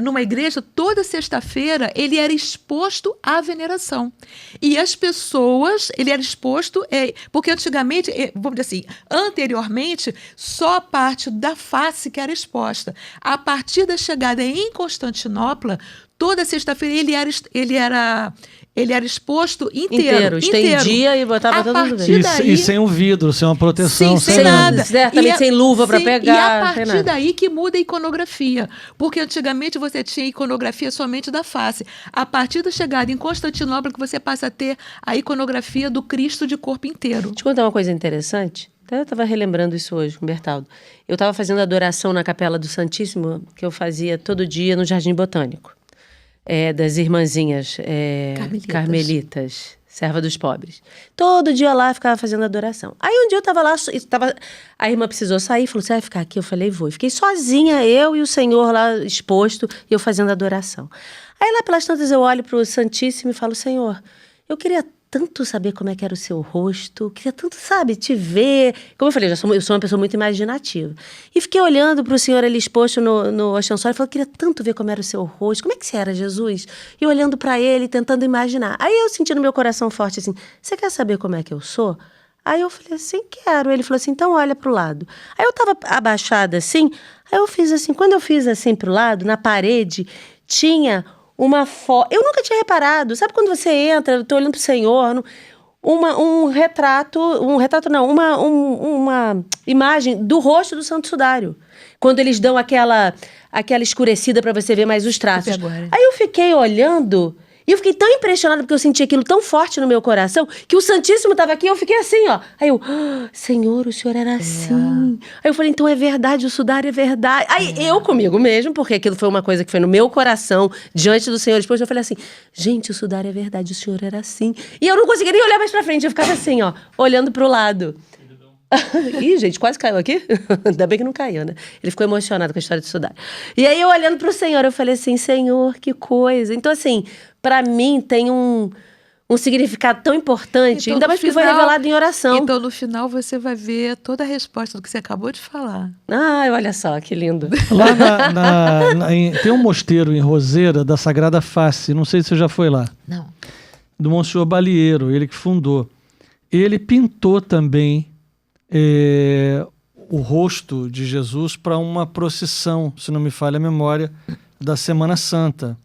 numa igreja, toda sexta-feira, ele era exposto à veneração. E as pessoas... Ele era exposto... porque antigamente, vamos dizer assim, anteriormente, só a parte da face que era exposta. A partir da chegada em Constantinopla... Toda sexta-feira ele era exposto inteiro. Estendia e botava tudo dentro. E sem um vidro, sem uma proteção. Sem nada. Certamente sem luva para pegar. E a partir daí que muda a iconografia. Porque antigamente você tinha iconografia somente da face. A partir da chegada em Constantinopla que você passa a ter a iconografia do Cristo de corpo inteiro. Deixa eu contar uma coisa interessante. Até eu estava relembrando isso hoje com o Bertaldo. Eu estava fazendo adoração na Capela do Santíssimo, que eu fazia todo dia no Jardim Botânico. Das irmãzinhas carmelitas, serva dos pobres. Todo dia lá ficava fazendo adoração. Aí um dia eu estava lá, a irmã precisou sair, falou, você vai ficar aqui? Eu falei, vou. E fiquei sozinha, eu e o Senhor lá exposto, e eu fazendo adoração. Aí lá pelas tantas eu olho para o Santíssimo e falo, Senhor, eu queria tanto saber como é que era o seu rosto, queria tanto, te ver. Como eu falei, eu sou uma pessoa muito imaginativa. E fiquei olhando para o Senhor ali exposto no ostensorio e falei, queria tanto ver como era o seu rosto, como é que você era, Jesus? E olhando para ele, tentando imaginar. Aí eu senti no meu coração forte assim, você quer saber como é que eu sou? Aí eu falei assim, quero. Ele falou assim, então olha pro lado. Aí eu estava abaixada assim, aí eu fiz assim, quando eu fiz assim pro lado, na parede, tinha... uma foto. Eu nunca tinha reparado. Sabe quando você entra, eu tô olhando pro Senhor, uma imagem do rosto do Santo Sudário. Quando eles dão aquela escurecida para você ver mais os traços. Aí eu fiquei olhando e eu fiquei tão impressionada porque eu senti aquilo tão forte no meu coração que o Santíssimo estava aqui e eu fiquei assim, ó. Aí eu, Senhor, o Senhor era assim. Aí eu falei, então é verdade, o Sudário é verdade. Aí eu comigo mesmo, porque aquilo foi uma coisa que foi no meu coração, diante do Senhor. Depois eu falei assim, gente, o Sudário é verdade, o Senhor era assim. E eu não conseguia nem olhar mais pra frente, eu ficava assim, ó, olhando pro lado. Ih, gente, quase caiu aqui. Ainda bem que não caiu, né? Ele ficou emocionado com a história de Sudário. E aí eu olhando pro Senhor, eu falei assim, Senhor, que coisa. Então assim, pra mim tem um significado tão importante, então, ainda mais porque foi revelado em oração. Então no final você vai ver toda a resposta do que você acabou de falar. Ai, olha só, que lindo. Lá tem um mosteiro em Roseira da Sagrada Face, não sei se você já foi lá. Não. Do Monsenhor Balieiro, ele que fundou. Ele pintou também o rosto de Jesus para uma procissão, se não me falha a memória, da Semana Santa.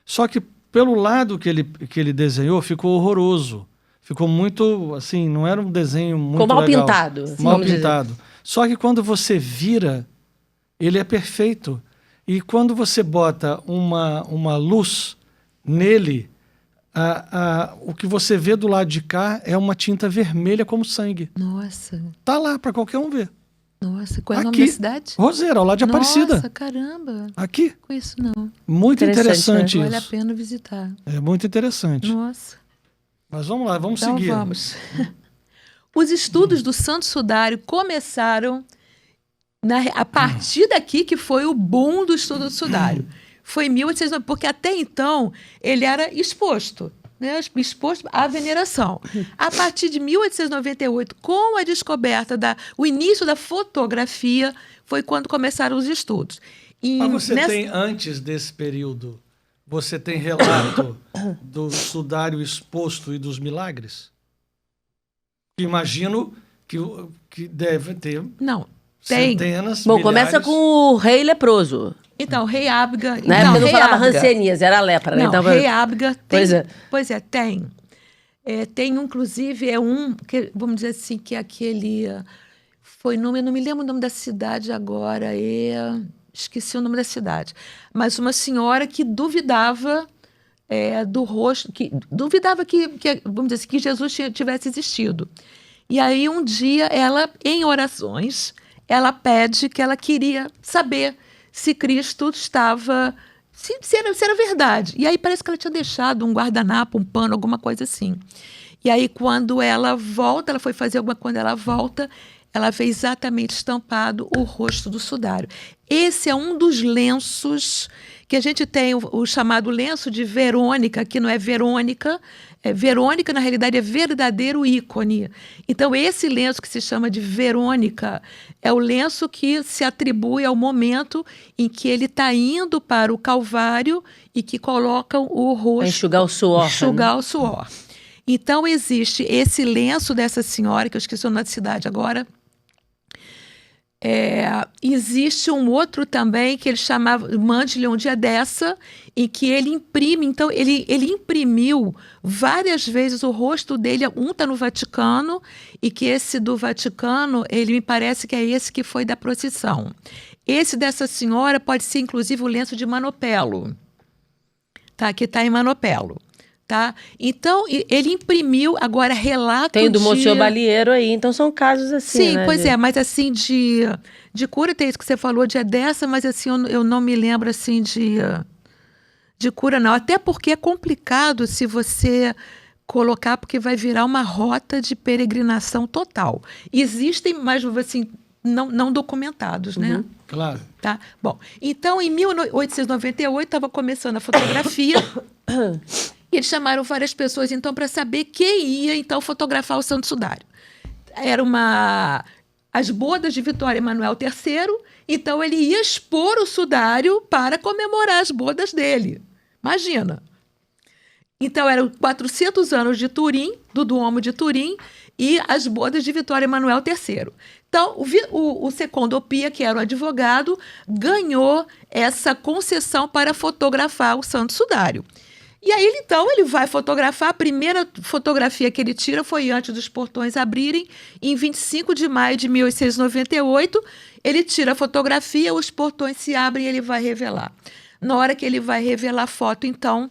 Só que pelo lado que ele desenhou, ficou horroroso. Ficou muito, assim, não era um desenho muito legal. Ficou mal pintado. Mal pintado. Só que quando você vira, ele é perfeito. E quando você bota uma luz nele, o que você vê do lado de cá é uma tinta vermelha como sangue. Nossa, Tá lá para qualquer um ver. nossa. Qual é o Aqui, nome da cidade? Roseira, ao lado de Aparecida. Nossa, caramba. Aqui. Com isso não. Muito Interessante, interessante Vale a isso. pena visitar. É muito interessante. Nossa. Mas vamos lá, vamos Então seguir. vamos. Os estudos do Santo Sudário começaram a partir daqui que foi o boom do estudo do sudário. Foi em 1890, porque até então ele era exposto, né, exposto à veneração. A partir de 1898, com a descoberta o início da fotografia, foi quando começaram os estudos. Mas você tem, antes desse período, você tem relato do sudário exposto e dos milagres? Imagino que deve ter Não, tem. centenas, Bom, milhares. começa com o rei leproso. Então, rei Ábiga... Na época não falava hanseníase, era lepra, né? Não, Então, rei Ábiga tem... Pois é. Tem. Tem, inclusive, que, vamos dizer assim, que é aquele... Foi nome, eu não me lembro o nome da cidade agora, esqueci o nome da cidade. Mas uma senhora que duvidava do rosto, que duvidava que, vamos dizer assim, que Jesus tivesse existido. E aí, um dia, ela, em orações, ela pede que ela queria saber se Cristo estava... Se era verdade. E aí parece que ela tinha deixado um guardanapo, um pano, alguma coisa assim. E aí, quando ela volta, ela foi fazer quando ela volta, ela vê exatamente estampado o rosto do sudário. Esse é um dos lenços que a gente tem, o chamado lenço de Verônica, que não é Verônica. Verônica, na realidade, é verdadeiro ícone. Então, esse lenço que se chama de Verônica é o lenço que se atribui ao momento em que ele está indo para o Calvário e que colocam o rosto... Para enxugar o suor. Enxugar o suor. Então, existe esse lenço dessa senhora, que eu esqueci o nome da cidade agora. Existe um outro também que ele chamava Mande-lhe um dia dessa, em que ele imprime. Então, ele imprimiu várias vezes o rosto dele. Um está no Vaticano, e que esse do Vaticano, ele me parece que é esse que foi da procissão. Esse dessa senhora pode ser, inclusive, o lenço de Manopelo, tá? Que está em Manopelo. Tá? Então, ele imprimiu, agora, relato tem do Monsieur Balieiro aí, então são casos assim, sim, né? Pois mas assim, de cura, tem isso que você falou, dia dessa, mas assim, eu não me lembro, assim, de cura, não. Até porque é complicado se você colocar, porque vai virar uma rota de peregrinação total. Existem, mas, assim, não documentados, né? Claro. Tá? Bom, então, em 1898, estava começando a fotografia... E eles chamaram várias pessoas, então, para saber quem ia, então, fotografar o Santo Sudário. As bodas de Vitória Emanuel III, então ele ia expor o sudário para comemorar as bodas dele. Imagina. Então, eram 400 anos de Turim, do Duomo de Turim, e as bodas de Vitória Emanuel III. Então, o Secondo Pia, que era o advogado, ganhou essa concessão para fotografar o Santo Sudário. E aí, então, ele vai fotografar. A primeira fotografia que ele tira foi antes dos portões abrirem, em 25 de maio de 1898. Ele tira a fotografia, os portões se abrem e ele vai revelar. Na hora que ele vai revelar a foto, então...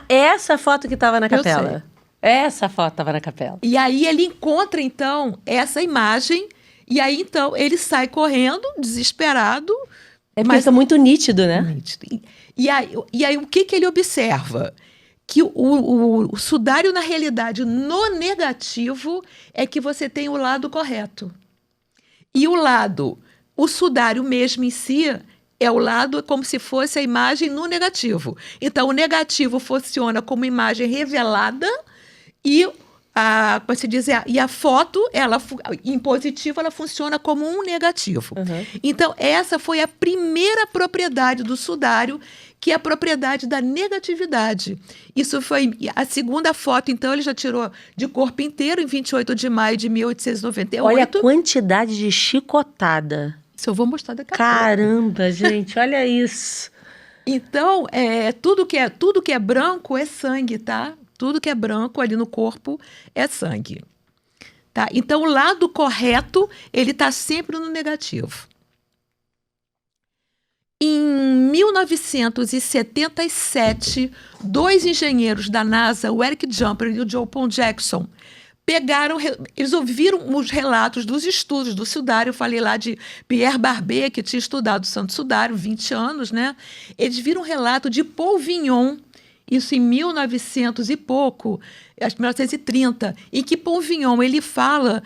essa foto que estava na capela. Eu sei. Essa foto estava na capela. E aí ele encontra, então, essa imagem. E aí, então, ele sai correndo, desesperado. Mas fica muito nítido, né? E aí o que ele observa? Que o sudário, na realidade, no negativo, é que você tem o lado correto. E o sudário mesmo em si, é o lado como se fosse a imagem no negativo. Então, o negativo funciona como imagem revelada e como se diz, e a foto, em positivo, ela funciona como um negativo. Então, essa foi a primeira propriedade do sudário, que é a propriedade da negatividade. Isso foi a segunda foto, então, ele já tirou de corpo inteiro, em 28 de maio de 1898. Olha a quantidade de chicotada. Isso eu vou mostrar daqui a pouco. Caramba, gente, olha isso. Então, tudo que é branco é sangue, tá? Tudo que é branco ali no corpo é sangue. Tá? Então, o lado correto, ele está sempre no negativo. Em 1977, dois engenheiros da NASA, o Eric Jumper e o Joe Paul Jackson, eles ouviram os relatos dos estudos do sudário. Eu falei lá de Pierre Barbet, que tinha estudado o santo sudário, 20 anos, né? Eles viram um relato de Paul Vignon, isso em 1900 e pouco, acho que 1930, em que Paul Vignon ele fala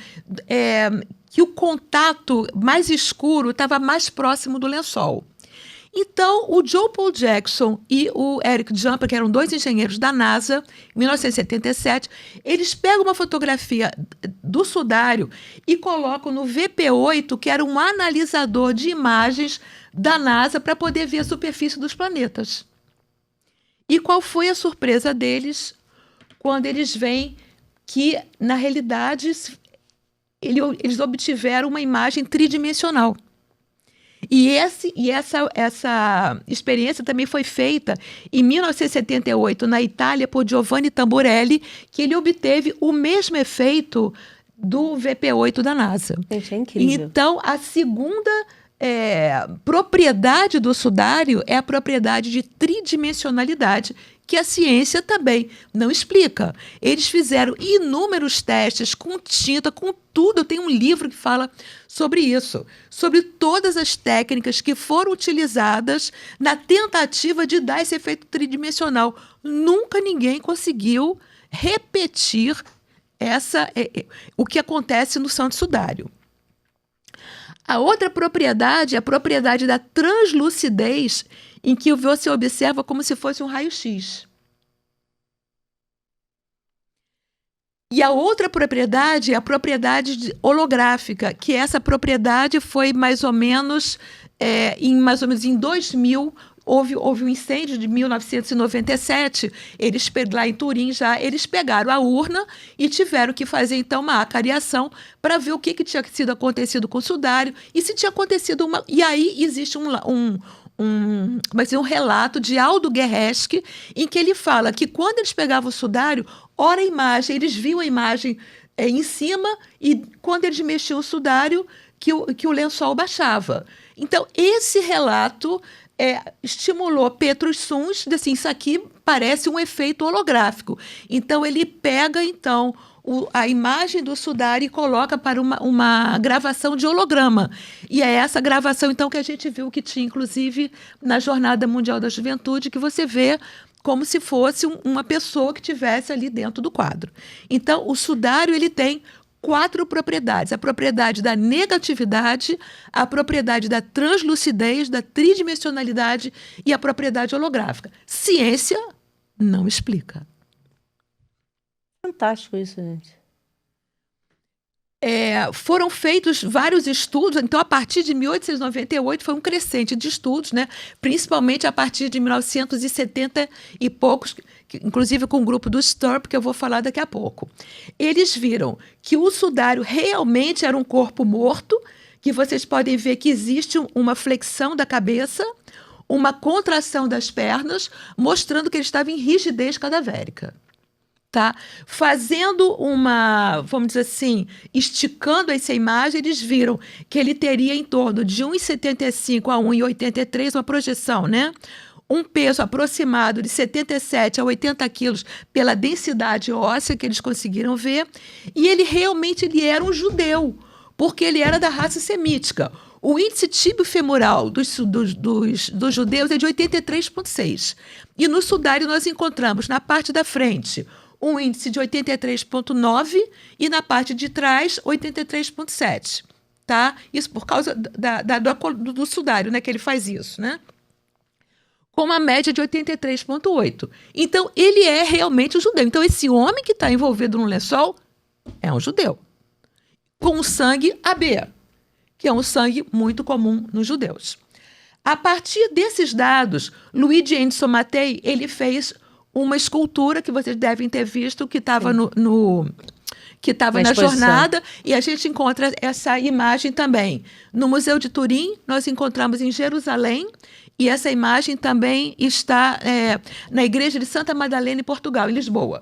que o contato mais escuro estava mais próximo do lençol. Então, o Joe Paul Jackson e o Eric Jumper, que eram dois engenheiros da NASA, em 1977, eles pegam uma fotografia do sudário e colocam no VP8, que era um analisador de imagens da NASA, para poder ver a superfície dos planetas. E qual foi a surpresa deles quando eles veem que, na realidade, eles obtiveram uma imagem tridimensional. E essa experiência também foi feita em 1978 na Itália por Giovanni Tamburelli, que ele obteve o mesmo efeito do VP8 da NASA. Gente, é incrível. Então, a segunda propriedade do sudário é a propriedade de tridimensionalidade, que a ciência também não explica. Eles fizeram inúmeros testes com tinta, com tudo. Tem um livro que fala sobre isso, sobre todas as técnicas que foram utilizadas na tentativa de dar esse efeito tridimensional. Nunca ninguém conseguiu repetir o que acontece no santo sudário. A outra propriedade é a propriedade da translucidez, em que você observa como se fosse um raio-x. E a outra propriedade é a propriedade holográfica, que essa propriedade foi mais ou menos em 2000, houve um incêndio de 1997, lá em Turim eles pegaram a urna e tiveram que fazer então uma acariação para ver o que tinha sido acontecido com o sudário e se tinha acontecido E aí existe um relato de Aldo Guerreschi, em que ele fala que quando eles pegavam o sudário, ora a imagem, eles viam a imagem em cima, e quando eles mexiam o sudário, que o lençol baixava. Então, esse relato estimulou Petrus Sunz, assim, isso aqui parece um efeito holográfico. Então, ele pega a imagem do sudário e coloca para uma gravação de holograma. E é essa gravação, então, que a gente viu que tinha, inclusive, na Jornada Mundial da Juventude, que você vê como se fosse uma pessoa que estivesse ali dentro do quadro. Então, o sudário ele tem 4 propriedades: a propriedade da negatividade, a propriedade da translucidez, da tridimensionalidade e a propriedade holográfica. Ciência não explica. Fantástico isso, gente. Foram feitos vários estudos. Então, a partir de 1898 foi um crescente de estudos, né? Principalmente a partir de 1970 e poucos, inclusive com o grupo do Sturp, que eu vou falar daqui a pouco. Eles viram que o sudário realmente era um corpo morto, que vocês podem ver que existe uma flexão da cabeça, uma contração das pernas, mostrando que ele estava em rigidez cadavérica. Tá? Fazendo vamos dizer assim, esticando essa imagem, eles viram que ele teria em torno de 1,75 a 1,83, uma projeção, né? Um peso aproximado de 77 a 80 quilos pela densidade óssea que eles conseguiram ver, e ele realmente era um judeu, porque ele era da raça semítica. O índice tíbio-femoral dos judeus é de 83,6. E no sudário nós encontramos, na parte da frente, um índice de 83,9 e na parte de trás, 83,7. Tá? Isso por causa do sudário, né, que ele faz isso, né? Com uma média de 83,8. Então, ele é realmente um judeu. Então, esse homem que está envolvido no lençol é um judeu. Com um sangue AB, que é um sangue muito comum nos judeus. A partir desses dados, Luigi Anderson Mattei, ele fez uma escultura que vocês devem ter visto, que estava na jornada, e a gente encontra essa imagem também no Museu de Turim, nós encontramos em Jerusalém, e essa imagem também está na Igreja de Santa Madalena, em Portugal, em Lisboa.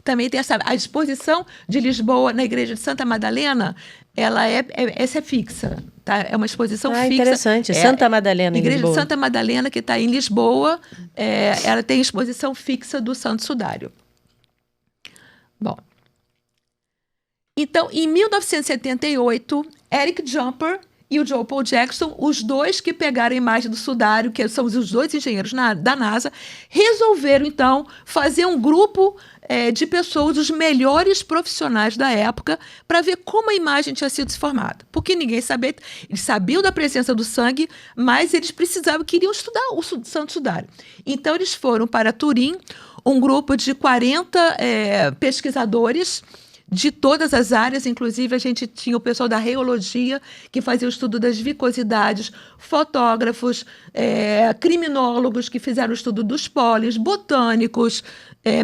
também tem a exposição de Lisboa na igreja de Santa Madalena, essa é fixa, tá? É uma exposição fixa. Interessante. Santa Madalena, em Igreja Lisboa. de Santa Madalena, que está em Lisboa, ela tem exposição fixa do Santo Sudário. Bom, então, em 1978, Eric Jumper e o Joe Paul Jackson, os dois que pegaram a imagem do sudário, que são os dois engenheiros da NASA, resolveram, então, fazer um grupo de pessoas, os melhores profissionais da época, para ver como a imagem tinha sido formada. Porque ninguém sabia, eles sabiam da presença do sangue, mas eles queriam estudar o Santo Sudário. Então, eles foram para Turim, um grupo de 40 pesquisadores, de todas as áreas, inclusive a gente tinha o pessoal da reologia, que fazia o estudo das vicosidades, fotógrafos, criminólogos que fizeram o estudo dos pólens, botânicos,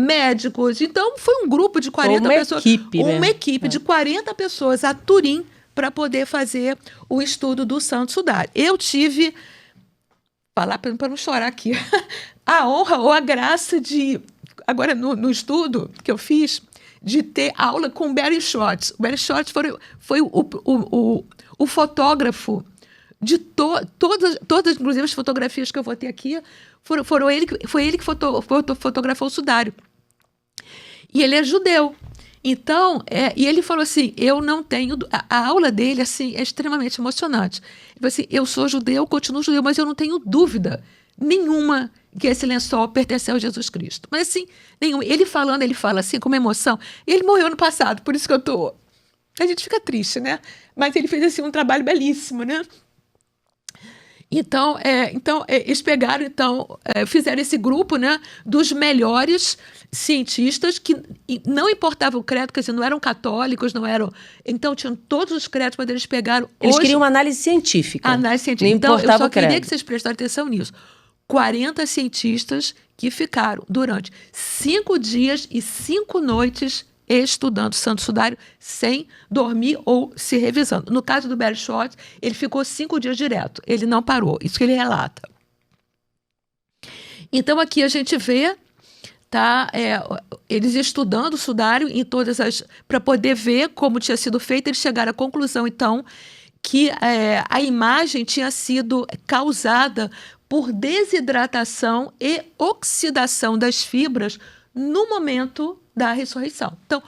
médicos. Então, foi um grupo de 40 pessoas. Uma equipe de 40 pessoas a Turim para poder fazer o estudo do Santo Sudário. Eu tive, falar para não chorar aqui, a honra ou a graça de, agora no estudo que eu fiz, de ter aula com Barry Schwartz. O Barry Schwartz foi o fotógrafo de todas, inclusive as fotografias que eu vou ter aqui, foi ele que fotografou o sudário. E ele é judeu. Então, e ele falou assim, eu não tenho... A aula dele assim, é extremamente emocionante. Ele falou assim, eu sou judeu, continuo judeu, mas eu não tenho dúvida nenhuma que esse lençol pertenceu a Jesus Cristo. Mas assim, nenhum. Ele fala assim, com uma emoção. Ele morreu ano passado, por isso que a gente fica triste, né? Mas ele fez assim, um trabalho belíssimo, né? Então, eles pegaram, fizeram esse grupo, né, dos melhores cientistas que não importava o credo, quer dizer, não eram católicos, não eram... Então, tinham todos os credos, mas eles pegaram... Eles queriam uma análise científica. Análise científica. Então, eu só queria que vocês prestassem atenção nisso. 40 cientistas que ficaram durante 5 dias e 5 noites estudando Santo Sudário sem dormir ou se revisando. No caso do Barry Schwartz, ele ficou 5 dias direto. Ele não parou. Isso que ele relata. Então, aqui a gente vê, tá, eles estudando o sudário em todas as... para poder ver como tinha sido feito, eles chegaram à conclusão, então, que a imagem tinha sido causada por desidratação e oxidação das fibras no momento da ressurreição. Então,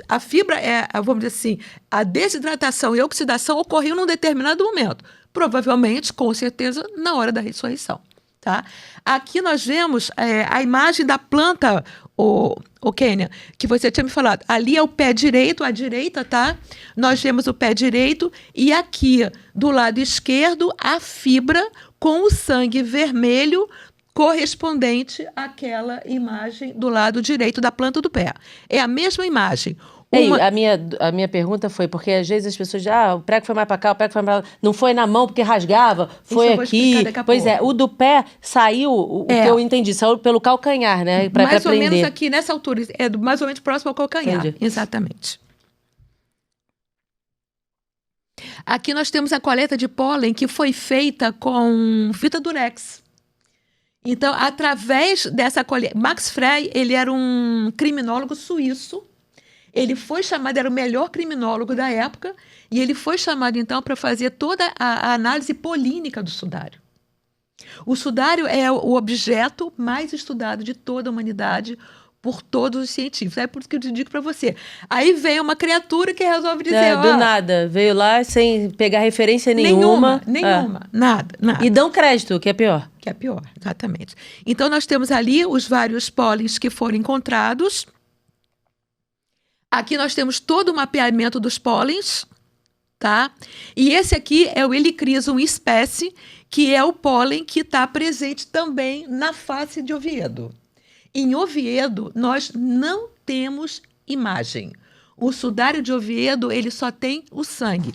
a fibra, vamos dizer assim, a desidratação e a oxidação ocorreu num determinado momento. Provavelmente, com certeza, na hora da ressurreição. Tá? Aqui nós vemos a imagem da planta, o Kênia, que você tinha me falado. Ali é o pé direito, à direita, tá? Nós vemos o pé direito e aqui, do lado esquerdo, a fibra com o sangue vermelho correspondente àquela imagem do lado direito da planta do pé. É a mesma imagem. A minha pergunta foi, porque às vezes as pessoas dizem, o prego foi mais para cá, o prego foi mais para lá. Não foi na mão porque rasgava, foi aqui. Pois é, o do pé saiu, o que eu entendi, saiu pelo calcanhar, né? Para mais ou prender. menos aqui, nessa altura, mais ou menos próximo ao calcanhar. Entendi. Exatamente. Aqui nós temos a coleta de pólen que foi feita com fita durex. Então, através dessa coleta... Max Frey, ele era um criminólogo suíço. Ele foi chamado, era o melhor criminólogo da época, e ele foi chamado, então, para fazer toda a análise polínica do sudário. O sudário é o objeto mais estudado de toda a humanidade por todos os científicos. É por isso que eu te digo para você. Aí vem uma criatura que resolve dizer... do nada. Veio lá sem pegar referência nenhuma. Nada. E dão crédito, que é pior. Que é pior, exatamente. Então, nós temos ali os vários pólens que foram encontrados. Aqui nós temos todo o mapeamento dos pólens, tá? E esse aqui é o Helichrysum espécie, que é o pólen que está presente também na face de Oviedo. Em Oviedo, nós não temos imagem. O sudário de Oviedo, ele só tem o sangue.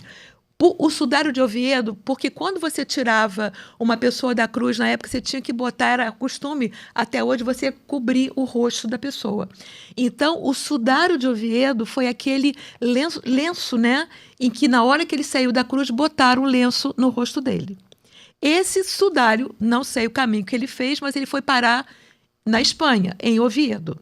O sudário de Oviedo, porque quando você tirava uma pessoa da cruz, na época você tinha que botar, era costume, até hoje, você cobrir o rosto da pessoa. Então, o sudário de Oviedo foi aquele lenço, né, em que na hora que ele saiu da cruz, botaram o lenço no rosto dele. Esse sudário, não sei o caminho que ele fez, mas ele foi parar na Espanha, em Oviedo.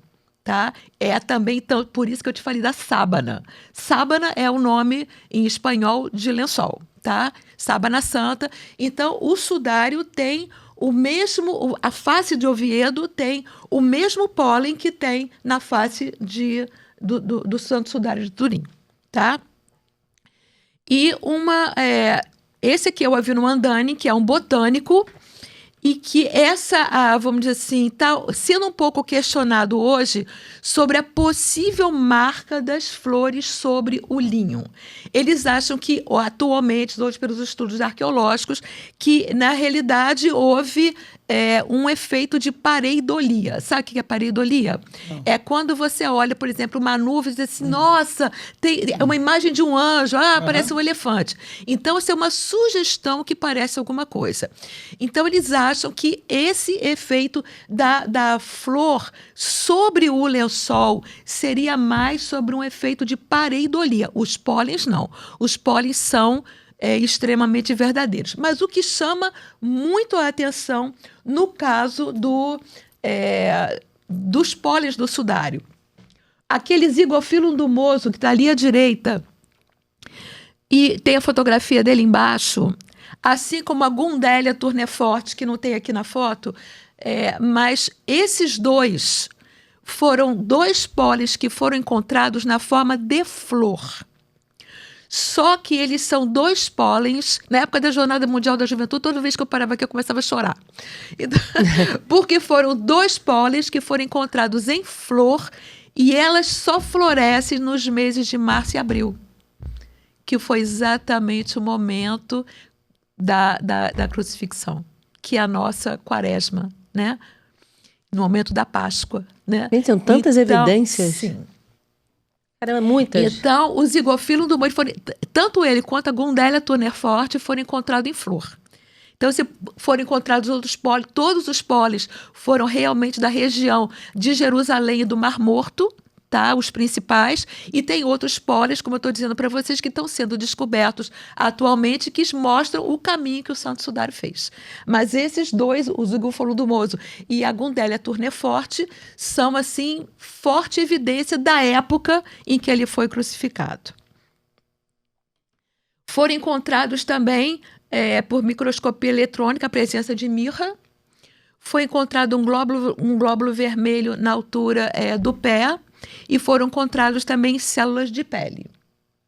tá? É também, então, por isso que eu te falei da sábana. Sábana é o nome em espanhol de lençol, tá? Sábana santa. Então, o sudário tem o mesmo, a face de Oviedo tem o mesmo pólen que tem na face do Santo Sudário de Turim, tá? E esse aqui é o Avino Andani, que é um botânico, e que vamos dizer assim, está sendo um pouco questionado hoje sobre a possível marca das flores sobre o linho. Eles acham que, atualmente, hoje pelos estudos arqueológicos, que na realidade houve um efeito de pareidolia. Sabe o que é pareidolia? Não. É quando você olha, por exemplo, uma nuvem e diz assim, nossa, é uma imagem de um anjo, parece um elefante. Então, isso é uma sugestão que parece alguma coisa. Então, eles acham que esse efeito da flor sobre o lençol seria mais sobre um efeito de pareidolia. Os pólens não. Os pólens são extremamente verdadeiros. Mas o que chama muito a atenção no caso dos pólens do sudário, aquele Zygophyllum dumoso que está ali à direita, e tem a fotografia dele embaixo, assim como a Gundelia tourneforte, que não tem aqui na foto, mas esses dois foram 2 pólens que foram encontrados na forma de flor. Só que eles são 2 pólens. Na época da Jornada Mundial da Juventude, toda vez que eu parava aqui, eu começava a chorar. Então, porque foram 2 pólens que foram encontrados em flor e elas só florescem nos meses de março e abril, que foi exatamente o momento da crucifixão, que é a nossa quaresma, né? No momento da Páscoa, né? Gente, são tantas evidências. Sim. Caramba, muitas. Então, o Zygophyllum dumoso, tanto ele quanto a Gundelia tourneforte foram encontrados em flor. Então, se foram encontrados outros pólen, todos os pólenes foram realmente da região de Jerusalém e do Mar Morto, tá? Os principais, e tem outros pólenes, como eu estou dizendo para vocês, que estão sendo descobertos atualmente, que mostram o caminho que o Santo Sudário fez. Mas esses 2, o Zygophyllum dumoso e a Gundelia tourneforte, são, assim, forte evidência da época em que ele foi crucificado. Foram encontrados também, por microscopia eletrônica, a presença de mirra. Foi encontrado um glóbulo vermelho na altura do pé, e foram encontrados também células de pele,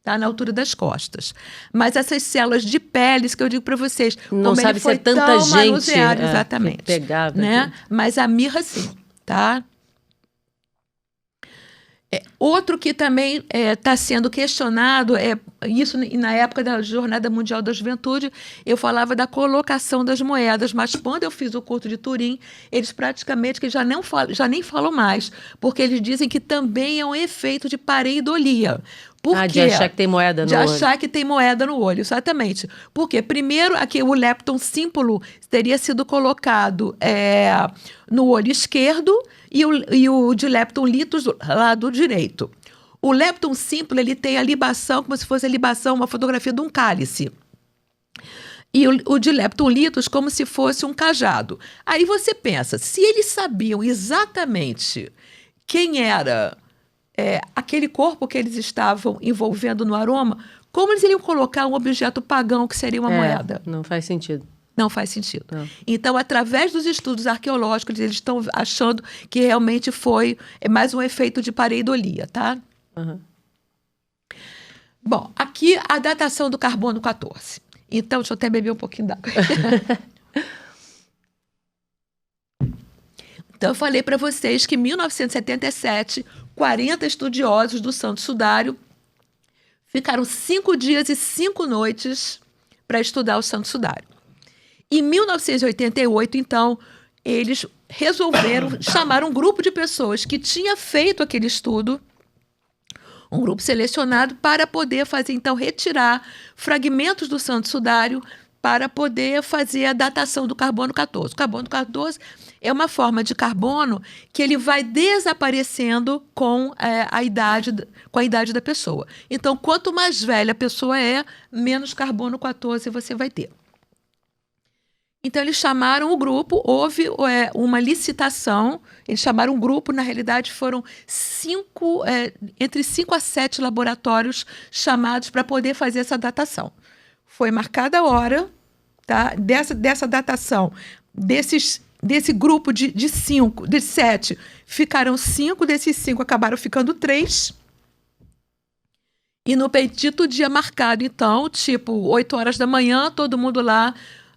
tá? Na altura das costas. Mas essas células de peles, que eu digo para vocês, não como sabe ele foi se é tanta tão gente manuseado, exatamente, que pegava, né? Mas a mirra, sim, tá? Outro que também está sendo questionado, isso na época da Jornada Mundial da Juventude, eu falava da colocação das moedas, mas quando eu fiz o curso de Turim, eles praticamente já nem falam mais, porque eles dizem que também é um efeito de pareidolia. Por quê? De achar que tem moeda no olho. De achar que tem moeda no olho, exatamente. Porque, primeiro, aqui o lepton símbolo teria sido colocado no olho esquerdo e o de lepton litus do lado direito. O lepton símbolo, ele tem a libação, como se fosse a libação, uma fotografia de um cálice. E o de lepton litus como se fosse um cajado. Aí você pensa, se eles sabiam exatamente quem era aquele corpo que eles estavam envolvendo no aroma, como eles iriam colocar um objeto pagão que seria uma moeda? Não faz sentido. Não faz sentido. Não. Então, através dos estudos arqueológicos, eles estão achando que realmente foi mais um efeito de pareidolia, tá? Uhum. Bom, aqui a datação do carbono 14. Então, deixa eu até beber um pouquinho d'água. Então, eu falei para vocês que em 1977, 40 estudiosos do Santo Sudário ficaram 5 dias e 5 noites para estudar o Santo Sudário. Em 1988, então, eles resolveram chamar um grupo de pessoas que tinha feito aquele estudo, um grupo selecionado, para poder fazer, então, retirar fragmentos do Santo Sudário para poder fazer a datação do carbono 14. O carbono 14 é uma forma de carbono que ele vai desaparecendo com a idade da pessoa. Então, quanto mais velha a pessoa menos carbono 14 você vai ter. Então, eles chamaram o grupo, houve uma licitação, eles chamaram um grupo, na realidade foram entre 5 a 7 laboratórios chamados para poder fazer essa datação. Foi marcada a hora, tá, dessa datação, desse grupo de 7, ficaram 5, desses 5 acabaram ficando 3. E no bendito dia marcado, então, tipo, 8 horas da manhã, todo mundo lá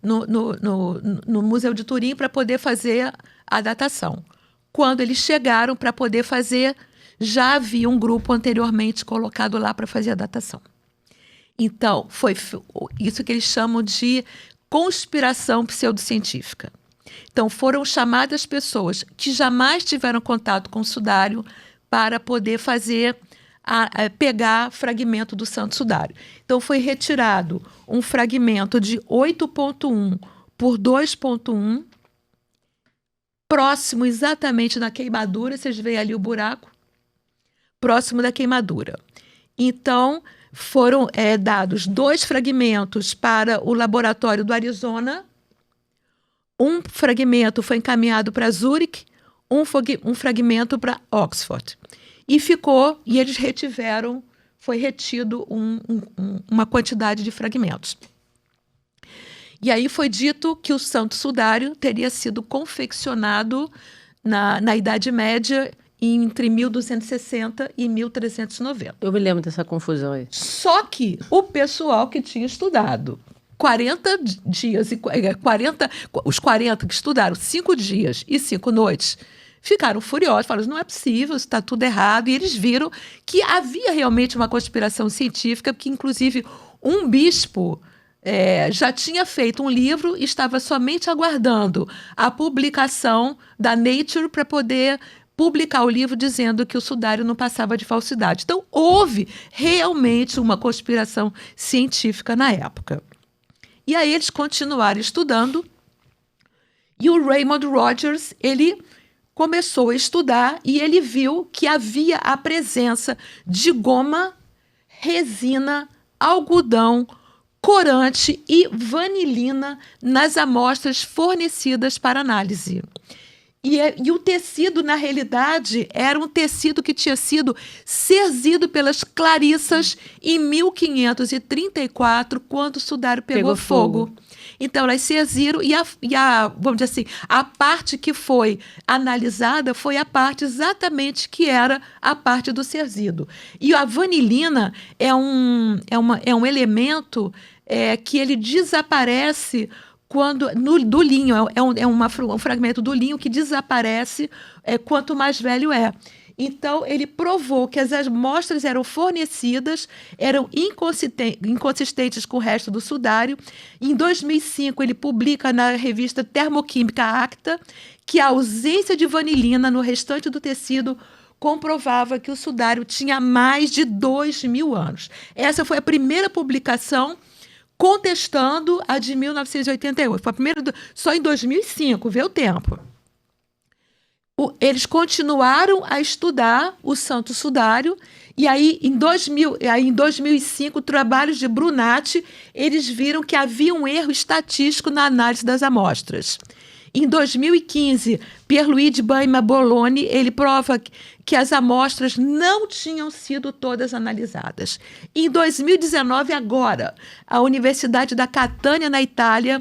no Museu de Turim para poder fazer a datação. Quando eles chegaram para poder fazer, já havia um grupo anteriormente colocado lá para fazer a datação. Então, foi isso que eles chamam de conspiração pseudocientífica. Então, foram chamadas pessoas que jamais tiveram contato com o sudário para poder fazer pegar fragmento do Santo Sudário. Então, foi retirado um fragmento de 8,1 por 2,1, próximo exatamente na queimadura, vocês veem ali o buraco, próximo da queimadura. Então, foram dados 2 fragmentos para o laboratório do Arizona, um fragmento foi encaminhado para Zurique, um fragmento para Oxford. E eles foi retido uma quantidade de fragmentos. E aí foi dito que o Santo Sudário teria sido confeccionado na Idade Média entre 1260 e 1390. Eu me lembro dessa confusão aí. Só que o pessoal que tinha estudado 40 dias, os 40 que estudaram 5 dias e 5 noites, ficaram furiosos, falaram, não é possível, está tudo errado. E eles viram que havia realmente uma conspiração científica, porque, inclusive, um bispo já tinha feito um livro e estava somente aguardando a publicação da Nature para poder publicar o livro dizendo que o sudário não passava de falsidade. Então, houve realmente uma conspiração científica na época. E aí eles continuaram estudando e o Raymond Rogers, ele começou a estudar e ele viu que havia a presença de goma, resina, algodão, corante e vanilina nas amostras fornecidas para análise. E o tecido, na realidade, era um tecido que tinha sido serzido pelas clarissas em 1534, quando o sudário pegou fogo. Então, elas serziram vamos dizer assim, a parte que foi analisada foi a parte exatamente que era a parte do serzido. E a vanilina é um elemento que ele desaparece do linho, um fragmento do linho que desaparece quanto mais velho é. Então, ele provou que as amostras eram fornecidas, eram inconsistentes com o resto do sudário. Em 2005, ele publica na revista Termoquímica Acta que a ausência de vanilina no restante do tecido comprovava que o sudário tinha mais de 2.000 anos. Essa foi a primeira publicação contestando a de 1988. Foi a primeira só em 2005, vê o tempo. Eles continuaram a estudar o Santo Sudário e aí em 2005, trabalhos de Brunati, eles viram que havia um erro estatístico na análise das amostras. Em 2015, Pierluigi Baima Bologna, ele prova que as amostras não tinham sido todas analisadas. Em 2019, agora, a Universidade da Catânia, na Itália,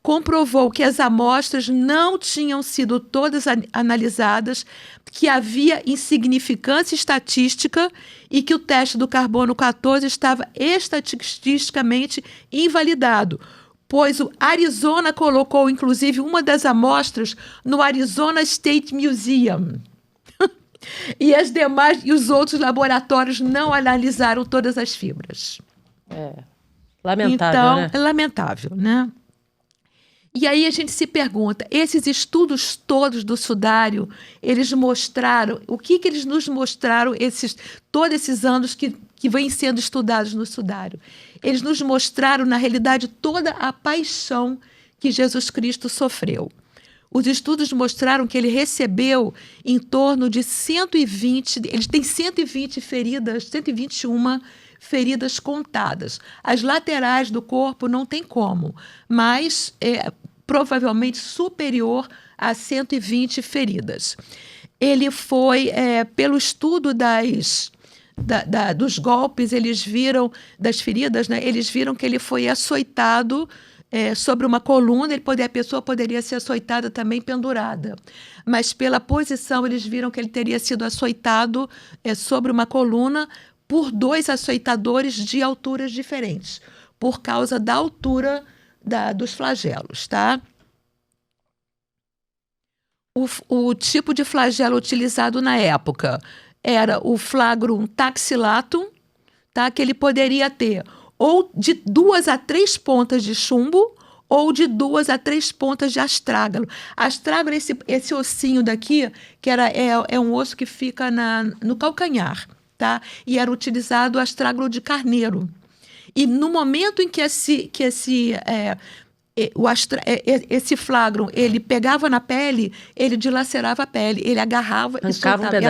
comprovou que as amostras não tinham sido todas analisadas, que havia insignificância estatística e que o teste do carbono 14 estava estatisticamente invalidado, pois o Arizona colocou, inclusive, uma das amostras no Arizona State Museum. E os outros laboratórios não analisaram todas as fibras. Lamentável, então, né? É lamentável, né? E aí a gente se pergunta, esses estudos todos do sudário, eles mostraram, o que eles nos mostraram todos esses anos que vêm sendo estudados no sudário? Eles nos mostraram, na realidade, toda a paixão que Jesus Cristo sofreu. Os estudos mostraram que ele recebeu em torno de 120, ele tem 120 feridas, 121 feridas contadas. As laterais do corpo não tem como, mas provavelmente superior a 120 feridas. Ele foi, pelo estudo dos golpes, eles viram, das feridas, né, eles viram que ele foi açoitado sobre uma coluna, a pessoa poderia ser açoitada também pendurada. Mas pela posição, eles viram que ele teria sido açoitado sobre uma coluna por 2 açoitadores de alturas diferentes, por causa da altura dos flagelos, tá? O tipo de flagelo utilizado na época era o flagrum taxilatum, tá? Que ele poderia ter ou de 2 a 3 pontas de chumbo ou de 2 a 3 pontas de astrágalo. Astrágalo é esse ossinho daqui, que é um osso que fica no calcanhar, tá? E era utilizado o astrágalo de carneiro. E no momento em que esse flagrum, ele pegava na pele, ele dilacerava a pele, ele agarrava e soltava, e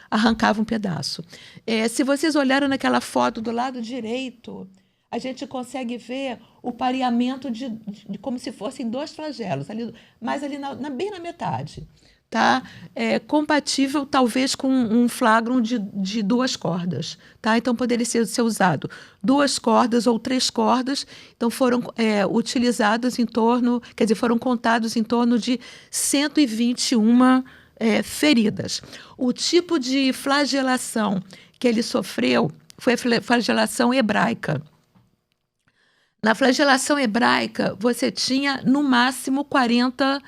arrancava um pedaço. Se vocês olharam naquela foto do lado direito, a gente consegue ver o pareamento de como se fossem 2 flagelos, mas ali bem na metade. Tá? Compatível talvez com um flagrum de 2 cordas, tá? Então poderia ser usado 2 cordas ou 3 cordas, então foram utilizadas foram contados em torno de 121 feridas. O tipo de flagelação que ele sofreu foi a flagelação hebraica. Na flagelação hebraica, você tinha no máximo 40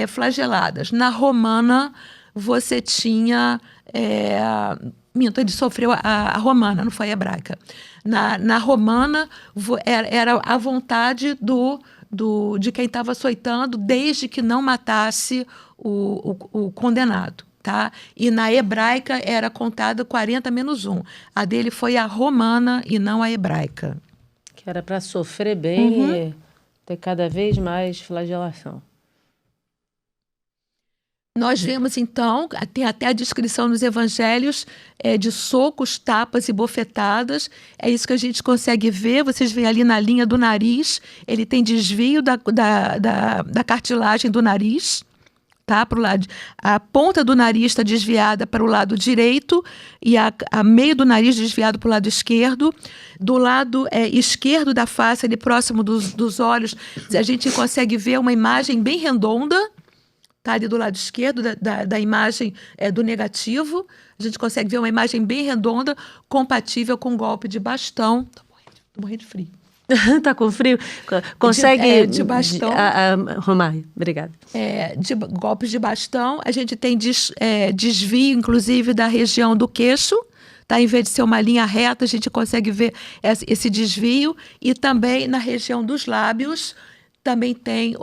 flageladas. Na romana, você tinha... ele sofreu a romana, não foi a hebraica. Na romana, era a vontade de quem estava açoitando, desde que não matasse o condenado. Tá? E na hebraica era contada 40 menos 1. A dele foi a romana e não a hebraica. Que era para sofrer bem e ter cada vez mais flagelação. Nós vemos, então, tem até a descrição nos evangelhos de socos, tapas e bofetadas. É isso que a gente consegue ver. Vocês veem ali na linha do nariz, ele tem desvio da cartilagem do nariz. Tá? A ponta do nariz está desviada para o lado direito e a meio do nariz desviado para o lado esquerdo. Do lado esquerdo da face, ali próximo dos olhos, a gente consegue ver uma imagem bem redonda. Tá ali do lado esquerdo da imagem do negativo. A gente consegue ver uma imagem bem redonda, compatível com um golpe de bastão. Tô morrendo de frio. Tá com frio? Consegue... De bastão. Romário, obrigada. De golpes de bastão. A gente tem desvio, inclusive, da região do queixo. Tá? Em vez de ser uma linha reta, a gente consegue ver esse desvio. E também na região dos lábios, também tem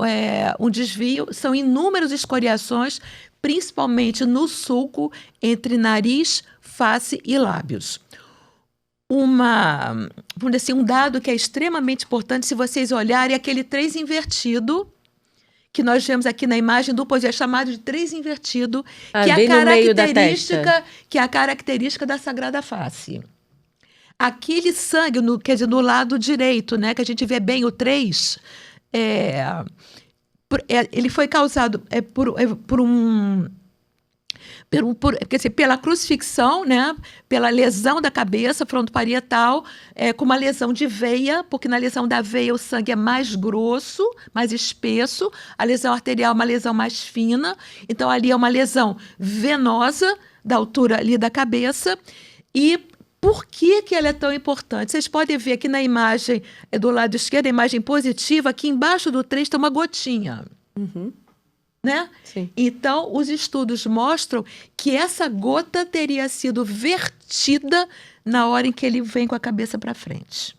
um desvio. São inúmeras escoriações, principalmente no sulco entre nariz, face e lábios. Vamos dizer assim, um dado que é extremamente importante, se vocês olharem, é aquele 3 invertido, que nós vemos aqui na imagem do poesia, é chamado de 3 invertido, que é a característica da Sagrada Face. Aquele sangue, quer dizer, no lado direito, né, que a gente vê bem o 3, ele foi causado pela crucifixão, né, pela lesão da cabeça frontoparietal, com uma lesão de veia, porque na lesão da veia o sangue é mais grosso, mais espesso, a lesão arterial é uma lesão mais fina, então ali é uma lesão venosa, da altura ali da cabeça. E por que ela é tão importante? Vocês podem ver aqui na imagem do lado esquerdo, a imagem positiva, aqui embaixo do 3 tem uma gotinha. Né? Sim. Então, os estudos mostram que essa gota teria sido vertida na hora em que ele vem com a cabeça para frente.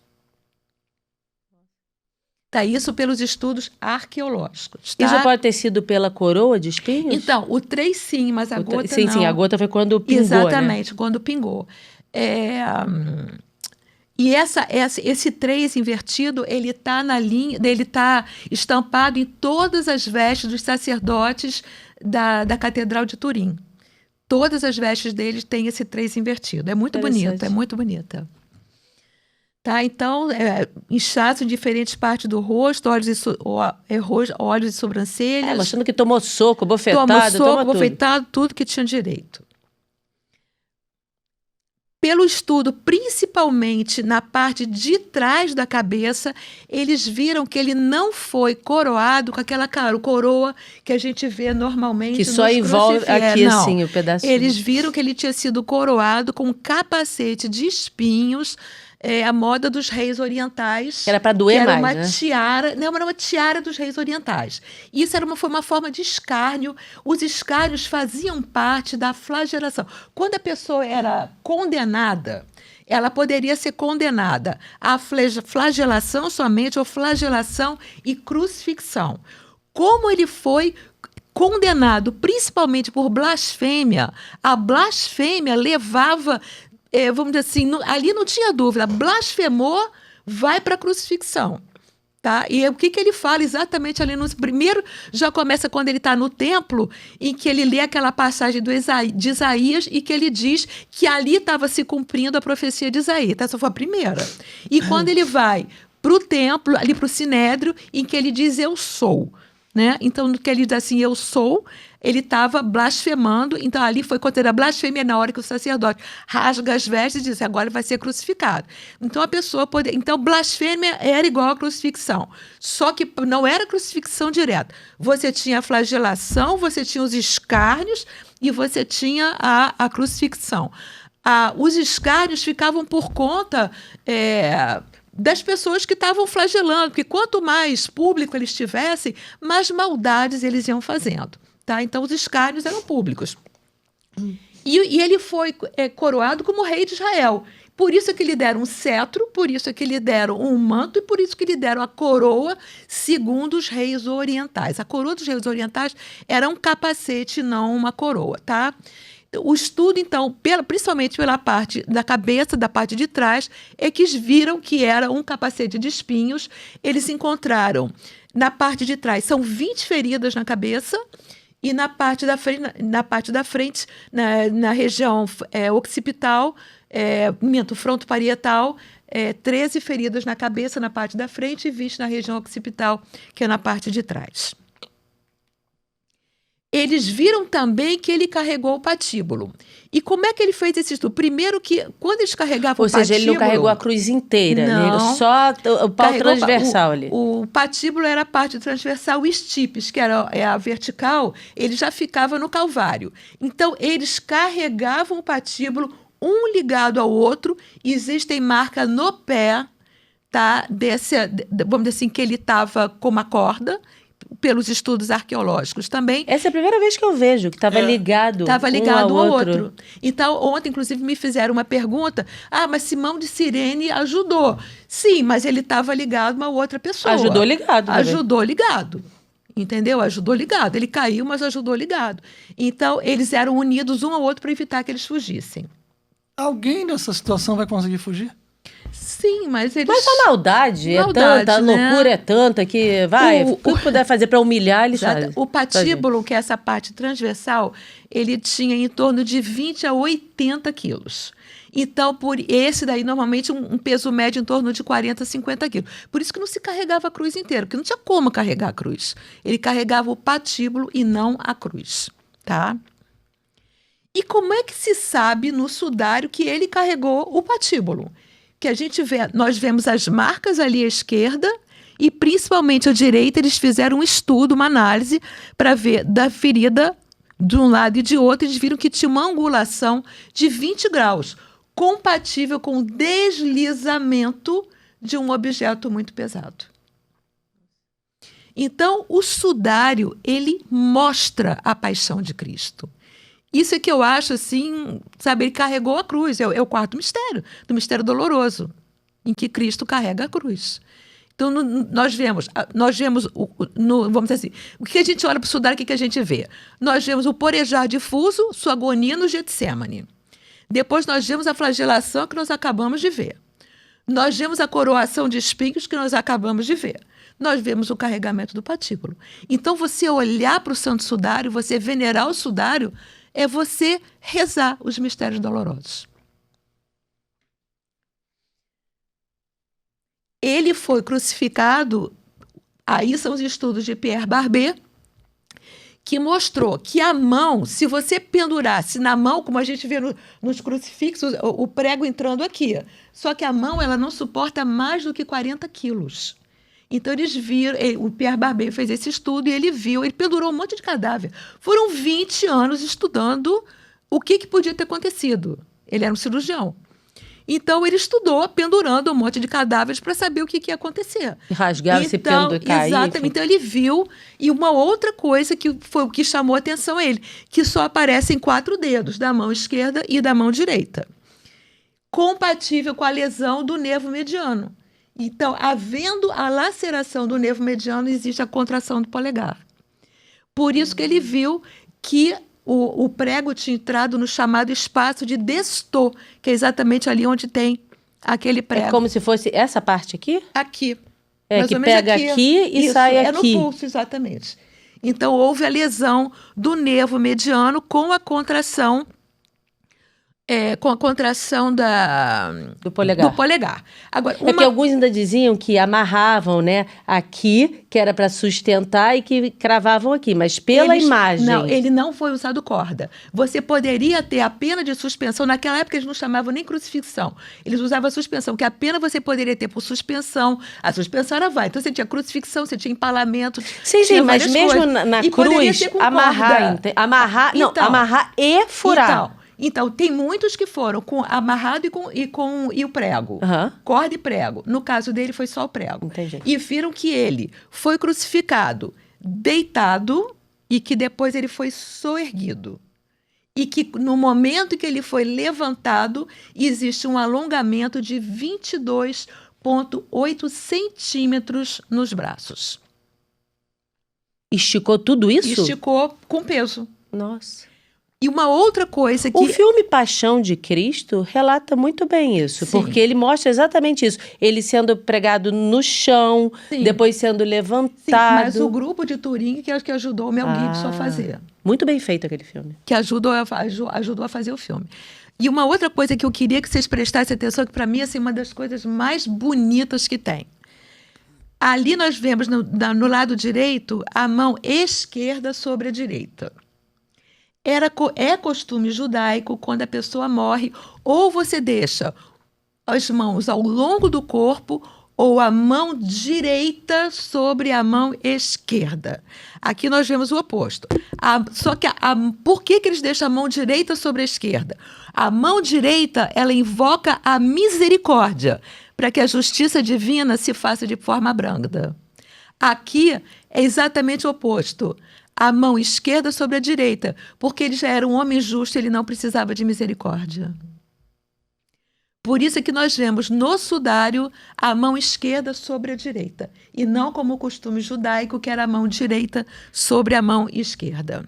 Tá, isso pelos estudos arqueológicos. Tá? Isso pode ter sido pela coroa de espinhos? Então, o 3 sim, mas a gota não. Sim, a gota foi quando pingou, exatamente, né? Quando pingou. E esse 3 invertido, ele está na linha, ele está estampado em todas as vestes dos sacerdotes da Catedral de Turim. Todas as vestes deles têm esse 3 invertido. É muito bonito, é muito bonita. Tá? Então, inchaço em diferentes partes do rosto, olhos e sobrancelhas. Mostrando que tomou soco, bofetado, tomou bofetado, tudo que tinha direito. Pelo estudo, principalmente na parte de trás da cabeça, eles viram que ele não foi coroado com aquela coroa que a gente vê normalmente que só envolve aqui, não. Assim, o pedaço. Eles viram que ele tinha sido coroado com um capacete de espinhos, a moda dos reis orientais. Era para doer mais, uma tiara, não, era uma tiara dos reis orientais. Isso foi uma forma de escárnio. Os escárnios faziam parte da flagelação. Quando a pessoa era condenada, ela poderia ser condenada à flagelação somente, ou flagelação e crucifixão. Como ele foi condenado principalmente por blasfêmia, a blasfêmia levava... vamos dizer assim, ali não tinha dúvida, blasfemou, vai para a crucifixão. Tá? E o que ele fala exatamente ali no primeiro, já começa quando ele está no templo, em que ele lê aquela passagem de Isaías e que ele diz que ali estava se cumprindo a profecia de Isaías. Tá? Essa foi a primeira. E quando ele vai para o templo, ali para o Sinédrio, em que ele diz eu sou. Né? Então, no que ele diz assim, eu sou, ele estava blasfemando. Então, ali foi considerada blasfêmia na hora que o sacerdote rasga as vestes e diz, agora ele vai ser crucificado. Então, a pessoa poderia... Então, blasfêmia era igual a crucifixão. Só que não era crucifixão direta. Você tinha a flagelação, você tinha os escárnios e você tinha a crucifixão. Os escárnios ficavam por conta... das pessoas que estavam flagelando, porque quanto mais público eles tivessem, mais maldades eles iam fazendo. Tá? Então, os escárnios eram públicos. E ele foi coroado como rei de Israel. Por isso é que lhe deram um cetro, por isso é que lhe deram um manto e por isso que lhe deram a coroa, segundo os reis orientais. A coroa dos reis orientais era um capacete, não uma coroa. Tá? O estudo, então, principalmente pela parte da cabeça, da parte de trás, é que viram que era um capacete de espinhos. Eles encontraram, na parte de trás, são 20 feridas na cabeça, e na parte da frente, na região occipital, frontoparietal, 13 feridas na cabeça, na parte da frente, e 20 na região occipital, que é na parte de trás. Eles viram também que ele carregou o patíbulo. E como é que ele fez esse estudo? Primeiro que, quando eles carregavam o patíbulo... Ou seja, ele não carregou a cruz inteira, não, só o pau transversal ali. O patíbulo era a parte transversal, o estipes, que era a vertical, ele já ficava no calvário. Então, eles carregavam o patíbulo, um ligado ao outro, e existem marcas no pé, tá, vamos dizer assim, que ele estava com uma corda, pelos estudos arqueológicos também. Essa é a primeira vez que eu vejo que estava ligado um ao outro. Então, ontem, inclusive, me fizeram uma pergunta. Mas Simão de Cirene ajudou. Sim, mas ele estava ligado a uma outra pessoa. Ajudou ligado. Ajudou ligado. Entendeu? Ajudou ligado. Ele caiu, mas ajudou ligado. Então, eles eram unidos um ao outro para evitar que eles fugissem. Alguém nessa situação vai conseguir fugir? Sim, mas eles... Mas a maldade é tanta, a loucura é tanta que o que puder fazer para humilhar, eles fazem. O patíbulo, que é essa parte transversal, ele tinha em torno de 20 a 80 quilos. Então, por esse daí, normalmente, um peso médio em torno de 40 a 50 quilos. Por isso que não se carregava a cruz inteira, porque não tinha como carregar a cruz. Ele carregava o patíbulo e não a cruz, tá? E como é que se sabe no sudário que ele carregou o patíbulo? Que a gente vê, nós vemos as marcas ali à esquerda e principalmente à direita eles fizeram um estudo, uma análise para ver da ferida de um lado e de outro, eles viram que tinha uma angulação de 20 graus, compatível com o deslizamento de um objeto muito pesado. Então, o sudário, ele mostra a paixão de Cristo. Isso é que eu acho, assim, sabe, ele carregou a cruz, é o quarto mistério, do mistério doloroso, em que Cristo carrega a cruz. Então, nós vemos vamos dizer assim, o que a gente olha para o sudário, o que a gente vê? Nós vemos o porejar difuso, sua agonia no Getsemane. Depois nós vemos a flagelação que nós acabamos de ver. Nós vemos a coroação de espinhos que nós acabamos de ver. Nós vemos o carregamento do patíbulo. Então, você olhar para o Santo Sudário, você venerar o sudário, é você rezar os mistérios dolorosos. Ele foi crucificado, aí são os estudos de Pierre Barbet, que mostrou que a mão, se você pendurasse na mão, como a gente vê nos crucifixos, o prego entrando aqui, só que a mão ela não suporta mais do que 40 quilos. Então eles viram, o Pierre Barbet fez esse estudo e ele viu, ele pendurou um monte de cadáver. Foram 20 anos estudando o que podia ter acontecido. Ele era um cirurgião. Então ele estudou pendurando um monte de cadáveres para saber o que ia acontecer. Rasgava esse pêndulo e caía. Exatamente. Então ele viu, e uma outra coisa que foi o que chamou a atenção a ele, que só aparecem 4 dedos, da mão esquerda e da mão direita. Compatível com a lesão do nervo mediano. Então, havendo a laceração do nervo mediano, existe a contração do polegar. Por isso que ele viu que o prego tinha entrado no chamado espaço de Destot, que é exatamente ali onde tem aquele prego. É como se fosse essa parte aqui? Aqui. É, Mais que ou menos pega aqui e Isso, sai é aqui. no pulso, exatamente. Então, houve a lesão do nervo mediano com a contração Do polegar. do polegar. Agora, É que alguns ainda diziam que amarravam, né, aqui, que era para sustentar, e que cravavam aqui, mas pela imagem. Não, ele não foi usado corda. Você poderia ter a pena de suspensão. Naquela época eles não chamavam nem crucifixão. Eles usavam a suspensão, que a pena você poderia ter por suspensão. A suspensão era vai. Então você tinha crucifixão, você tinha empalamento. Sim, mas várias mesmo coisas. na E poderia cruz, ser com amarrar, corda. amarrar e furar. Então, tem muitos que foram com amarrado e o prego. Aham. Corda e prego. No caso dele, foi só o prego. Entendi. E viram que ele foi crucificado deitado e que depois ele foi soerguido. E que no momento em que ele foi levantado, existe um alongamento de 22,8 centímetros nos braços. Esticou tudo isso? Esticou com peso. Nossa. E uma outra coisa que... O filme Paixão de Cristo relata muito bem isso, Sim. porque ele mostra exatamente isso. Ele sendo pregado no chão, Sim. depois sendo Sim, levantado. mas o grupo de Turing que ajudou o Mel Gibson a fazer. Muito bem feito aquele filme. Que ajudou a fazer o filme. E uma outra coisa que eu queria que vocês prestassem atenção, que para mim é assim, uma das coisas mais bonitas que tem. Ali nós vemos no lado direito a mão esquerda sobre a direita. É costume judaico, quando a pessoa morre, ou você deixa as mãos ao longo do corpo, ou a mão direita sobre a mão esquerda. Aqui nós vemos o oposto. Só que por que eles deixam a mão direita sobre a esquerda? A mão direita, ela invoca a misericórdia, para que a justiça divina se faça de forma branda. Aqui é exatamente o oposto. A mão esquerda sobre a direita, porque ele já era um homem justo, ele não precisava de misericórdia. Por isso é que nós vemos no sudário a mão esquerda sobre a direita, e não como o costume judaico, que era a mão direita sobre a mão esquerda.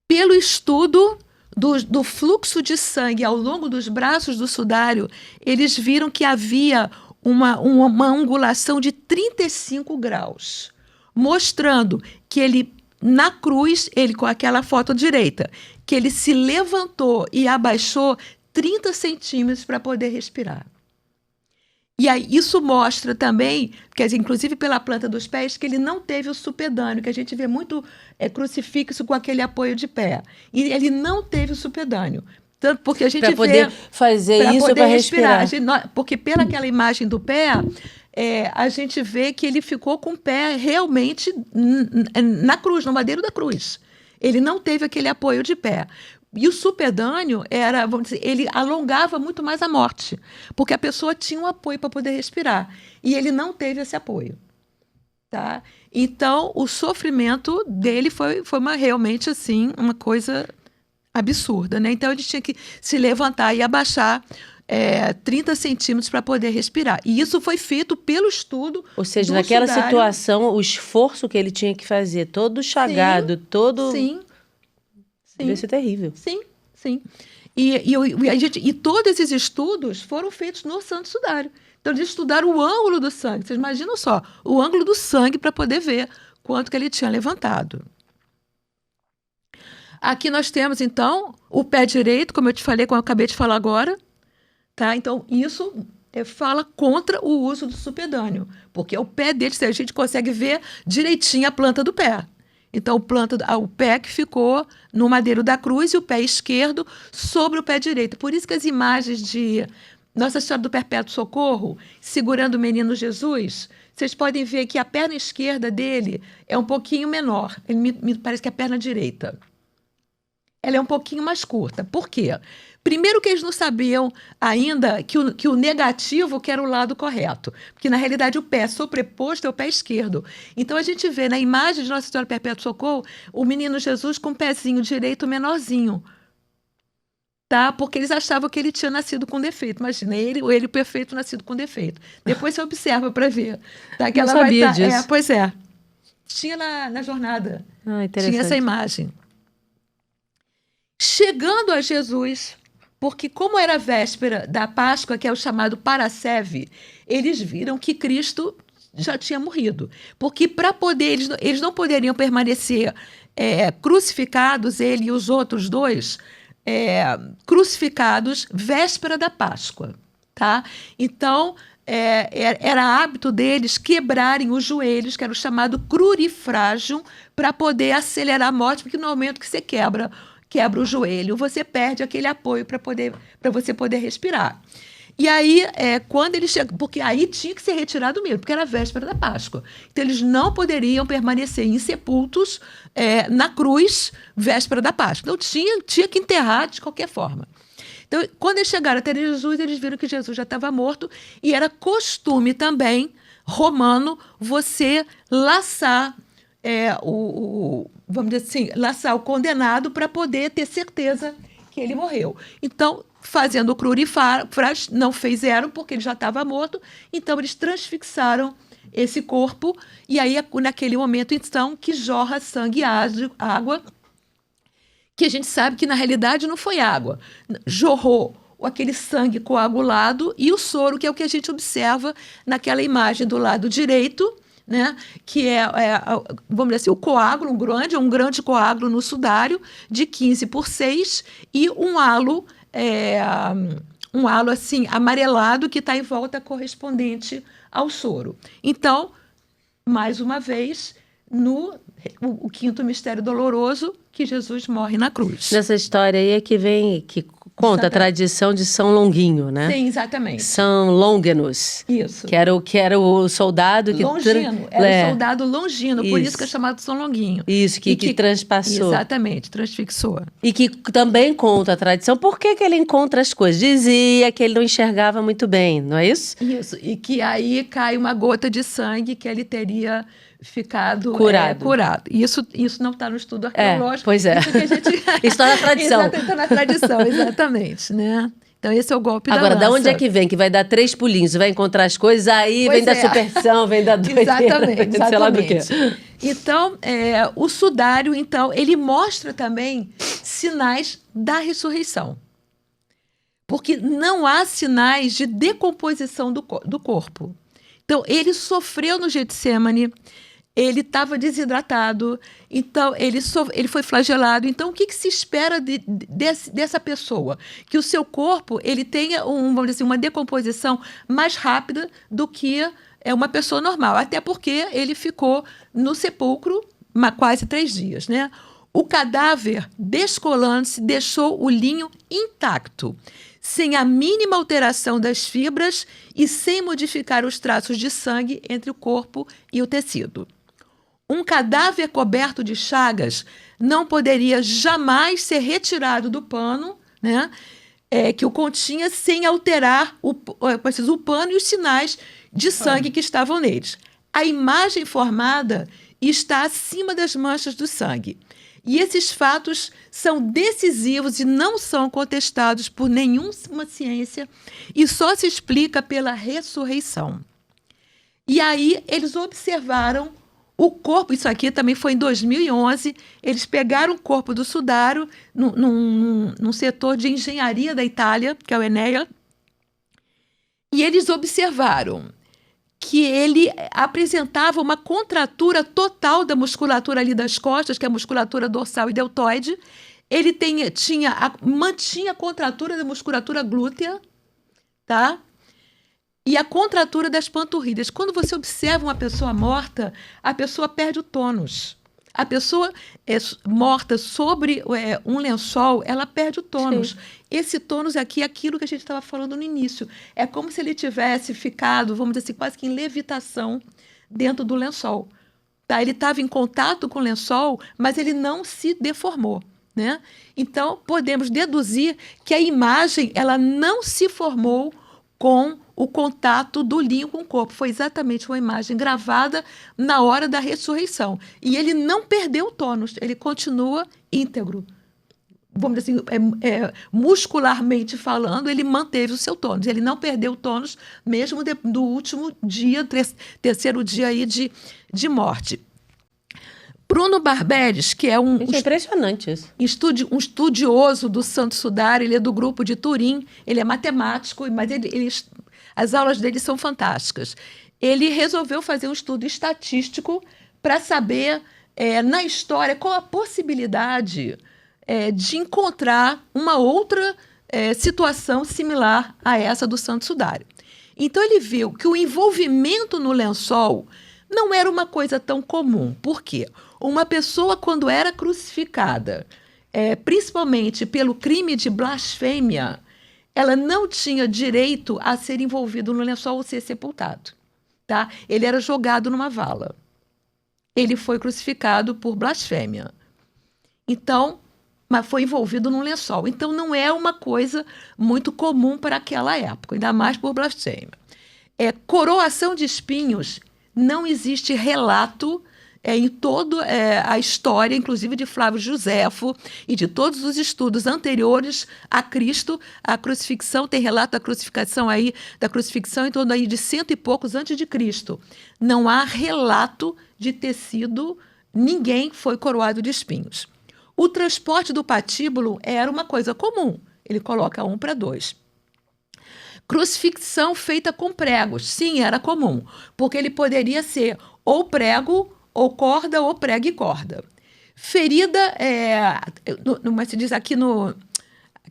Pelo estudo do fluxo de sangue ao longo dos braços do sudário, eles viram que havia uma angulação de 35 graus. Mostrando que ele, na cruz, ele com aquela foto direita, que ele se levantou e abaixou 30 centímetros para poder respirar. E aí isso mostra também, quer dizer, inclusive pela planta dos pés, que ele não teve o supedâneo, que a gente vê muito crucifixo com aquele apoio de pé. E ele não teve o supedâneo. Tanto porque a gente Para poder fazer isso para respirar. Porque pelaquela imagem do pé... a gente vê que ele ficou com o pé realmente na cruz, no madeiro da cruz. Ele não teve aquele apoio de pé. E o supedâneo era, vamos dizer, ele alongava muito mais a morte, porque a pessoa tinha um apoio para poder respirar. E ele não teve esse apoio. Tá? Então, o sofrimento dele foi realmente assim, uma coisa absurda. Né? Então, ele tinha que se levantar e abaixar 30 centímetros para poder respirar. E isso foi feito pelo estudo. Ou seja, naquela situação, o esforço que ele tinha que fazer, todo chagado, todo... Sim. Deve ser terrível. Sim. E todos esses estudos foram feitos no Santo Sudário. Então, eles estudaram o ângulo do sangue. Vocês imaginam só, o ângulo do sangue para poder ver quanto que ele tinha levantado. Aqui nós temos, então, o pé direito, como eu te falei, como eu acabei de falar agora. Tá? Então, isso fala contra o uso do supedâneo, porque o pé dele, a gente consegue ver direitinho a planta do pé. Então, o pé que ficou no madeiro da cruz e o pé esquerdo sobre o pé direito. Por isso que as imagens de Nossa Senhora do Perpétuo Socorro, segurando o menino Jesus, vocês podem ver que a perna esquerda dele é um pouquinho menor. Ele me parece que é a perna direita. Ela é um pouquinho mais curta. Por quê? Primeiro que eles não sabiam ainda que o negativo que era o lado correto. Porque, na realidade, o pé sobreposto é o pé esquerdo. Então, a gente vê na imagem de Nossa Senhora Perpétuo Socorro o menino Jesus com o pezinho direito menorzinho. Tá? Porque eles achavam que ele tinha nascido com defeito. Imagina, ele perfeito nascido com defeito. Depois você observa para ver. Tá? Que não ela sabia vai disso. pois é. Tinha na jornada. Interessante. Tinha essa imagem. Chegando a Jesus, porque como era a véspera da Páscoa, que é o chamado Parasceve, eles viram que Cristo já tinha morrido. Porque para poder, eles não poderiam permanecer crucificados, ele e os outros dois, crucificados véspera da Páscoa. Tá? Então, era hábito deles quebrarem os joelhos, que era o chamado crurifrágio, para poder acelerar a morte, porque no momento que você quebra o joelho, você perde aquele apoio para você poder respirar. E aí, quando eles chegam, porque aí tinha que ser retirado mesmo, porque era a véspera da Páscoa. Então, eles não poderiam permanecer insepultos na cruz, véspera da Páscoa. Então, tinha que enterrar de qualquer forma. Então, quando eles chegaram até Jesus, eles viram que Jesus já estava morto, e era costume também romano você laçar vamos dizer assim, laçar o condenado para poder ter certeza que ele morreu. Então, fazendo o crurifrágio, não fizeram porque ele já estava morto, então eles transfixaram esse corpo, e aí naquele momento, então, que jorra sangue e água, que a gente sabe que na realidade não foi água, jorrou aquele sangue coagulado e o soro, que é o que a gente observa naquela imagem do lado direito, né, que vamos dizer assim, o coágulo, um grande coágulo no sudário de 15/6 e um halo assim amarelado que está em volta correspondente ao soro. Então, mais uma vez, o quinto mistério doloroso, que Jesus morre na cruz. Nessa história aí é que conta a tradição de São Longuinho, né? Sim, exatamente. São Longinus. Isso. Que era o soldado que... Longino. Era o soldado Longino, por isso que é chamado São Longuinho. Isso, que transpassou. Exatamente, transfixou. E que também conta a tradição. Por que ele encontra as coisas? Dizia que ele não enxergava muito bem, não é isso? Isso, e que aí cai uma gota de sangue que ele teria ficado curado. Isso não está no estudo arqueológico. Pois é. Isso que a gente... Isso está na tradição. Está na tradição, exatamente, né? Então, esse é o golpe da lança. Agora, de onde é que vem? Que vai dar 3 pulinhos, vai encontrar as coisas, aí vem da superstição, vem da doideira. Exatamente. Sei lá do quê. Então, o sudário, então, ele mostra também sinais da ressurreição. Porque não há sinais de decomposição do corpo. Então, ele sofreu no Getsêmani, ele estava desidratado, então ele foi flagelado. Então, o que se espera dessa pessoa? Que o seu corpo ele tenha vamos dizer assim, uma decomposição mais rápida do que uma pessoa normal, até porque ele ficou no sepulcro quase 3 dias, né? O cadáver, descolando-se, deixou o linho intacto, sem a mínima alteração das fibras e sem modificar os traços de sangue entre o corpo e o tecido. Um cadáver coberto de chagas não poderia jamais ser retirado do pano, né, que o continha, sem alterar o pano e os sinais de sangue que estavam neles. A imagem formada está acima das manchas do sangue. E esses fatos são decisivos e não são contestados por nenhuma ciência e só se explica pela ressurreição. E aí eles observaram o corpo, isso aqui também foi em 2011, eles pegaram o corpo do sudário num setor de engenharia da Itália, que é o Enea, e eles observaram que ele apresentava uma contratura total da musculatura ali das costas, que é a musculatura dorsal e deltoide. Ele mantinha a contratura da musculatura glútea, tá? e a contratura das panturrilhas. Quando você observa uma pessoa morta, a pessoa perde o tônus. A pessoa morta sobre um lençol, ela perde o tônus. Sim. Esse tônus aqui é aquilo que a gente estava falando no início. É como se ele tivesse ficado, vamos dizer assim, quase que em levitação dentro do lençol. Tá? Ele estava em contato com o lençol, mas ele não se deformou. Né? Então, podemos deduzir que a imagem ela não se formou com o contato do linho com o corpo. Foi exatamente uma imagem gravada na hora da ressurreição. E ele não perdeu o tônus, ele continua íntegro. Vamos dizer assim, muscularmente falando, ele manteve o seu tônus. Ele não perdeu o tônus mesmo do último dia, terceiro dia aí de morte. Bruno Barberis, que é Gente, é impressionante isso. um estudioso do Santo Sudário, ele é do grupo de Turim, ele é matemático, mas as aulas dele são fantásticas. Ele resolveu fazer um estudo estatístico para saber, na história, qual a possibilidade de encontrar uma outra situação similar a essa do Santo Sudário. Então, ele viu que o envolvimento no lençol não era uma coisa tão comum. Por quê? Uma pessoa, quando era crucificada, principalmente pelo crime de blasfêmia, ela não tinha direito a ser envolvido no lençol ou ser sepultado. Tá? Ele era jogado numa vala. Ele foi crucificado por blasfêmia. Então, mas foi envolvido num lençol. Então, não é uma coisa muito comum para aquela época, ainda mais por blasfêmia. Coroação de espinhos, não existe relato em toda a história, inclusive de Flávio Joséfo e de todos os estudos anteriores a Cristo. A crucifixão, tem relato da crucificação em torno aí de 100 e poucos antes de Cristo. Não há relato de ter sido, ninguém foi coroado de espinhos. O transporte do patíbulo era uma coisa comum. Ele coloca 1 para 2. Crucifixão feita com pregos. Sim, era comum, porque ele poderia ser ou prego, ou corda, ou prego e corda. Ferida, mas se diz aqui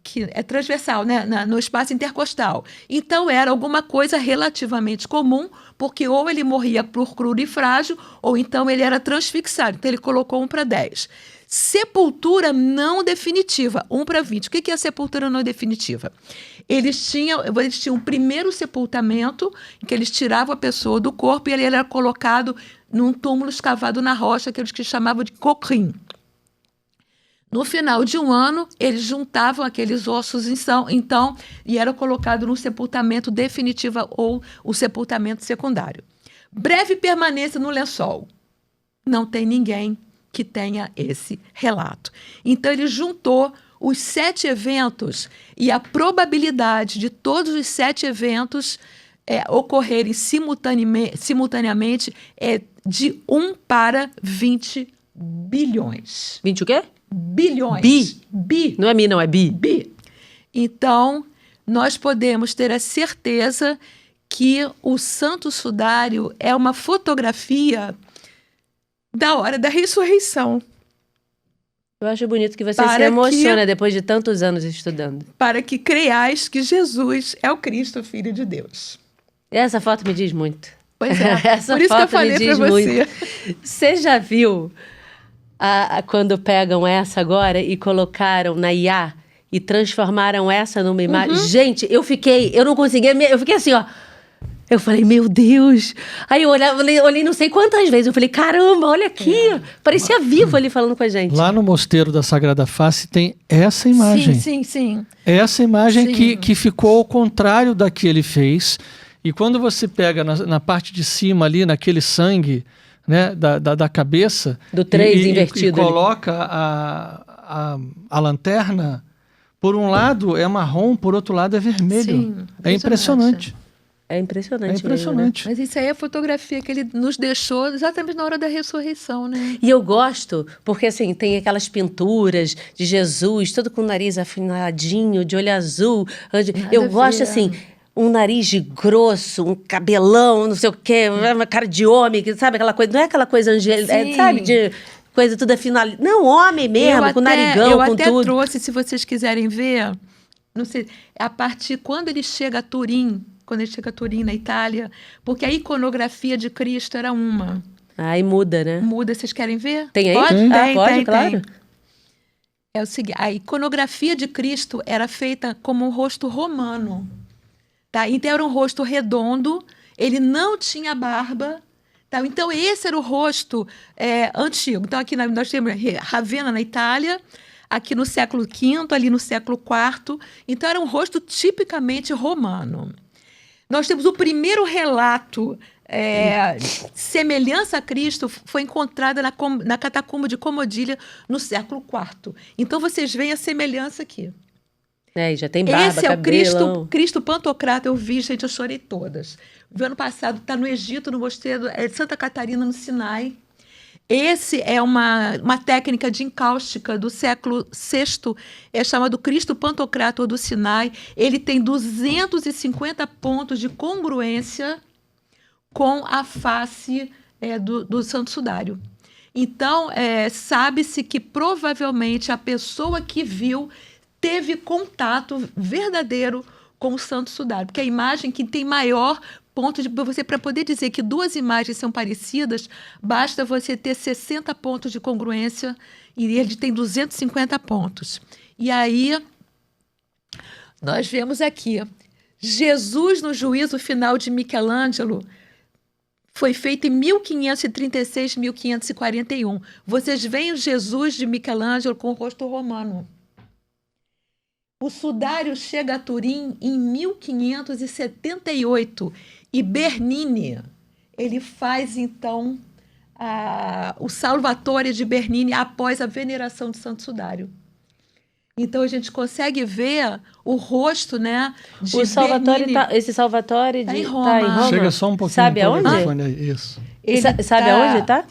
que é transversal, né? No espaço intercostal. Então, era alguma coisa relativamente comum, porque ou ele morria por crudo e frágil, ou então ele era transfixado. Então, ele colocou 1 para 10. Sepultura não definitiva, 1 para 20. O que é a sepultura não definitiva? Eles tinham um primeiro sepultamento, em que eles tiravam a pessoa do corpo e ele era colocado num túmulo escavado na rocha, aqueles que chamavam de cocrim. No final de um ano, eles juntavam aqueles ossos, então, e era colocado no sepultamento definitivo ou o sepultamento secundário. Breve permanência no lençol. Não tem ninguém que tenha esse relato. Então, ele juntou os 7 eventos e a probabilidade de todos os 7 eventos ocorrerem simultaneamente é de 1 para 20 bilhões. 20 o quê? Bilhões. Bi. Não é mi, não, é bi. Bi. Então, nós podemos ter a certeza que o Santo Sudário é uma fotografia da hora da ressurreição. Eu acho bonito que você se emociona depois de tantos anos estudando. Para que creiais que Jesus é o Cristo, Filho de Deus. Essa foto me diz muito. Pois é, Essa por isso que eu foto falei para você. Você já viu quando pegam essa agora e colocaram na IA e transformaram essa numa imagem? Gente, eu não conseguia, eu fiquei assim, ó. Eu falei, meu Deus. Aí eu olhei não sei quantas vezes. Eu falei, caramba, olha aqui. Parecia vivo ali falando com a gente. Lá no Mosteiro da Sagrada Face tem essa imagem. Sim. Essa imagem que ficou ao contrário da que ele fez. E quando você pega na parte de cima ali, naquele sangue, né, da cabeça... Do 3 invertido. E coloca a lanterna, por um lado é marrom, por outro lado é vermelho. Sim, é impressionante. É impressionante. É impressionante. Mesmo, né? Mas isso aí é a fotografia que ele nos deixou exatamente na hora da ressurreição, né? E eu gosto, porque assim, tem aquelas pinturas de Jesus, todo com o nariz afinadinho, de olho azul. Eu gosto assim, um nariz grosso, um cabelão, não sei o quê, uma cara de homem, sabe aquela coisa? Não é aquela coisa angélica, sabe, de coisa tudo afinal. Não, homem mesmo, com narigão, com tudo. Eu até trouxe, se vocês quiserem ver, não sei, a partir quando ele chega a Turim, quando ele chega a Turim, na Itália, porque a iconografia de Cristo era uma. Aí muda, né? Muda, vocês querem ver? Tem aí? Pode? Pode, claro. É o seguinte, a iconografia de Cristo era feita como um rosto romano, tá? Então era um rosto redondo, ele não tinha barba, tá? Então esse era o rosto antigo. Então aqui nós temos Ravenna na Itália, aqui no século V, ali no século IV. Então era um rosto tipicamente romano. Nós temos o primeiro relato semelhança a Cristo foi encontrada na catacumba de Comodilha no século IV. Então vocês veem a semelhança aqui. Já tem barba, esse é cabelão. o Cristo Pantocrator. Eu vi, gente, eu chorei todas. O ano passado está no Egito, no mosteiro de Santa Catarina, no Sinai. Esse é uma técnica de encáustica do século VI, é chamado Cristo Pantocrator do Sinai. Ele tem 250 pontos de congruência com a face do Santo Sudário. Então, sabe-se que provavelmente a pessoa que viu teve contato verdadeiro com o Santo Sudário, porque a imagem que tem maior ponto de você, para poder dizer que duas imagens são parecidas, basta você ter 60 pontos de congruência e ele tem 250 pontos. E aí, nós vemos aqui, Jesus no juízo final de Michelangelo foi feito em 1536, 1541. Vocês veem o Jesus de Michelangelo com o rosto romano. O sudário chega a Turim em 1578 e Bernini, ele faz então o Salvatore de Bernini após a veneração de Santo Sudário. Então a gente consegue ver o rosto, né, de o Salvatore Bernini. esse Salvatore Tá em tá Roma. Chega só um pouquinho. Sabe aonde? Isso. Sabe aonde ele está?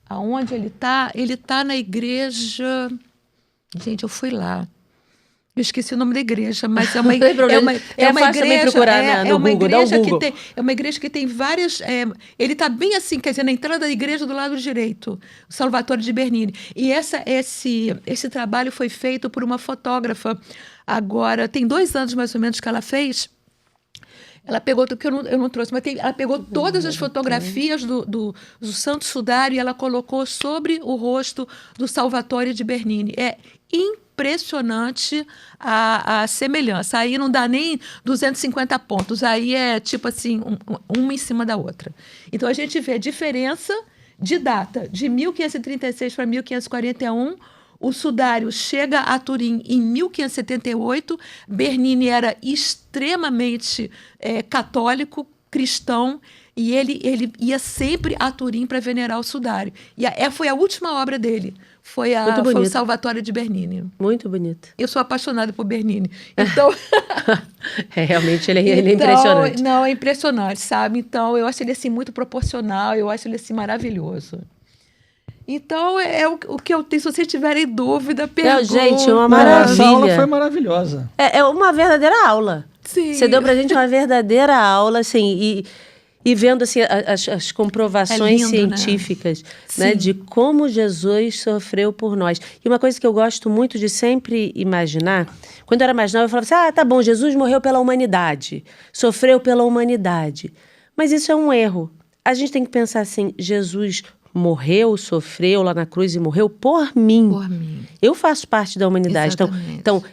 Aonde ele está? Ele está na igreja... Gente, eu fui lá. Eu esqueci o nome da igreja, mas é uma igreja. É fácil também procurar no Google, dá o Google. É uma igreja que tem várias. Ele está bem assim, quer dizer, na entrada da igreja do lado direito, o Salvatore de Bernini. E esse trabalho foi feito por uma fotógrafa. Agora, tem 2 anos mais ou menos que ela fez. Ela pegou, porque eu não trouxe, mas ela pegou todas as fotografias do Santo Sudário e ela colocou sobre o rosto do Salvatore de Bernini. É impressionante a semelhança. Aí não dá nem 250 pontos, aí é tipo assim, uma em cima da outra. Então a gente vê a diferença de data, de 1536 para 1541. O sudário chega a Turim em 1578. Bernini era extremamente católico, cristão, e ele ia sempre a Turim para venerar o sudário. E foi a última obra dele. Foi o Salvatore de Bernini. Muito bonito. Eu sou apaixonada por Bernini. Então... realmente ele é impressionante. Não, é impressionante, sabe? Então, eu acho ele assim, muito proporcional, eu acho ele assim, maravilhoso. Então, é o que eu tenho. Se vocês tiverem dúvida, pergunta. Gente, uma maravilha. Essa aula foi maravilhosa. É uma verdadeira aula. Sim. Você deu pra gente uma verdadeira aula, assim, e vendo assim, as comprovações científicas, né, de como Jesus sofreu por nós. E uma coisa que eu gosto muito de sempre imaginar, quando eu era mais nova, eu falava assim, tá bom, Jesus morreu pela humanidade, sofreu pela humanidade. Mas isso é um erro. A gente tem que pensar assim, Jesus morreu, sofreu lá na cruz e morreu por mim. Por mim. Eu faço parte da humanidade. Então,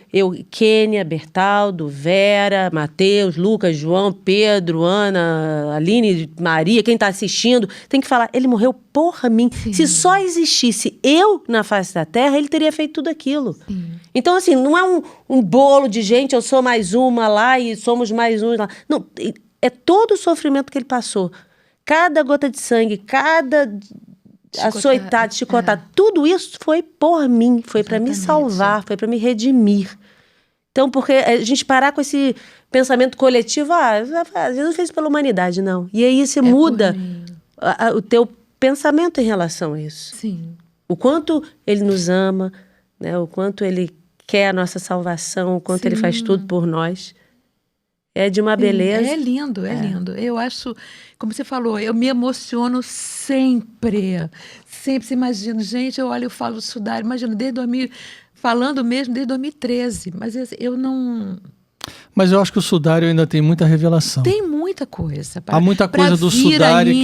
Kênia, Bertaldo, Vera, Mateus, Lucas, João, Pedro, Ana, Aline, Maria, quem está assistindo, tem que falar, ele morreu por mim. Sim. Se só existisse eu na face da terra, ele teria feito tudo aquilo. Sim. Então, assim, não é um bolo de gente, eu sou mais uma lá e somos mais um lá. Não, é todo o sofrimento que ele passou. Cada gota de sangue, cada açoitado, chicotado, tudo isso foi por mim, foi para me salvar, foi para me redimir. Então, porque a gente parar com esse pensamento coletivo, Jesus fez pela humanidade, não. E aí você muda o teu pensamento em relação a isso. Sim. O quanto ele nos ama, né? O quanto ele quer a nossa salvação, o quanto ele faz tudo por nós. É de uma beleza. É lindo, é lindo. Eu acho, como você falou, eu me emociono sempre. Sempre, você imagina, gente, eu falo do sudário, imagino, falando mesmo desde 2013, mas eu não... Mas eu acho que o sudário ainda tem muita revelação. Tem muita coisa. Há muita coisa do sudário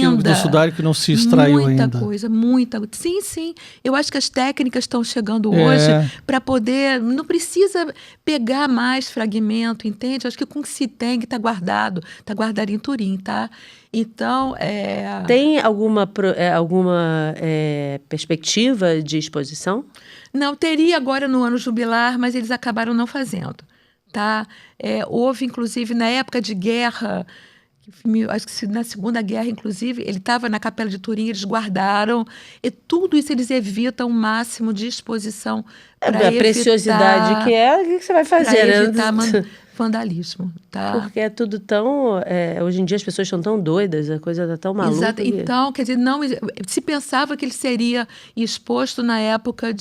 que não se extraiu ainda. Muita coisa, muita. Sim, sim. Eu acho que as técnicas estão chegando hoje para poder... Não precisa pegar mais fragmento, entende? Acho que com o que se tem, que está guardado em Turim, tá? Então, Tem alguma perspectiva de exposição? Não, teria agora no ano jubilar, mas eles acabaram não fazendo. Tá? Houve, inclusive, na época de guerra, acho que na Segunda Guerra, inclusive, ele estava na Capela de Turim, eles guardaram, e tudo isso eles evitam o máximo de exposição para a preciosidade o que você vai fazer? Para evitar vandalismo. Tá? Porque é tudo tão... hoje em dia as pessoas estão tão doidas, a coisa está tão maluca. Exato. Então, quer dizer, não, se pensava que ele seria exposto na época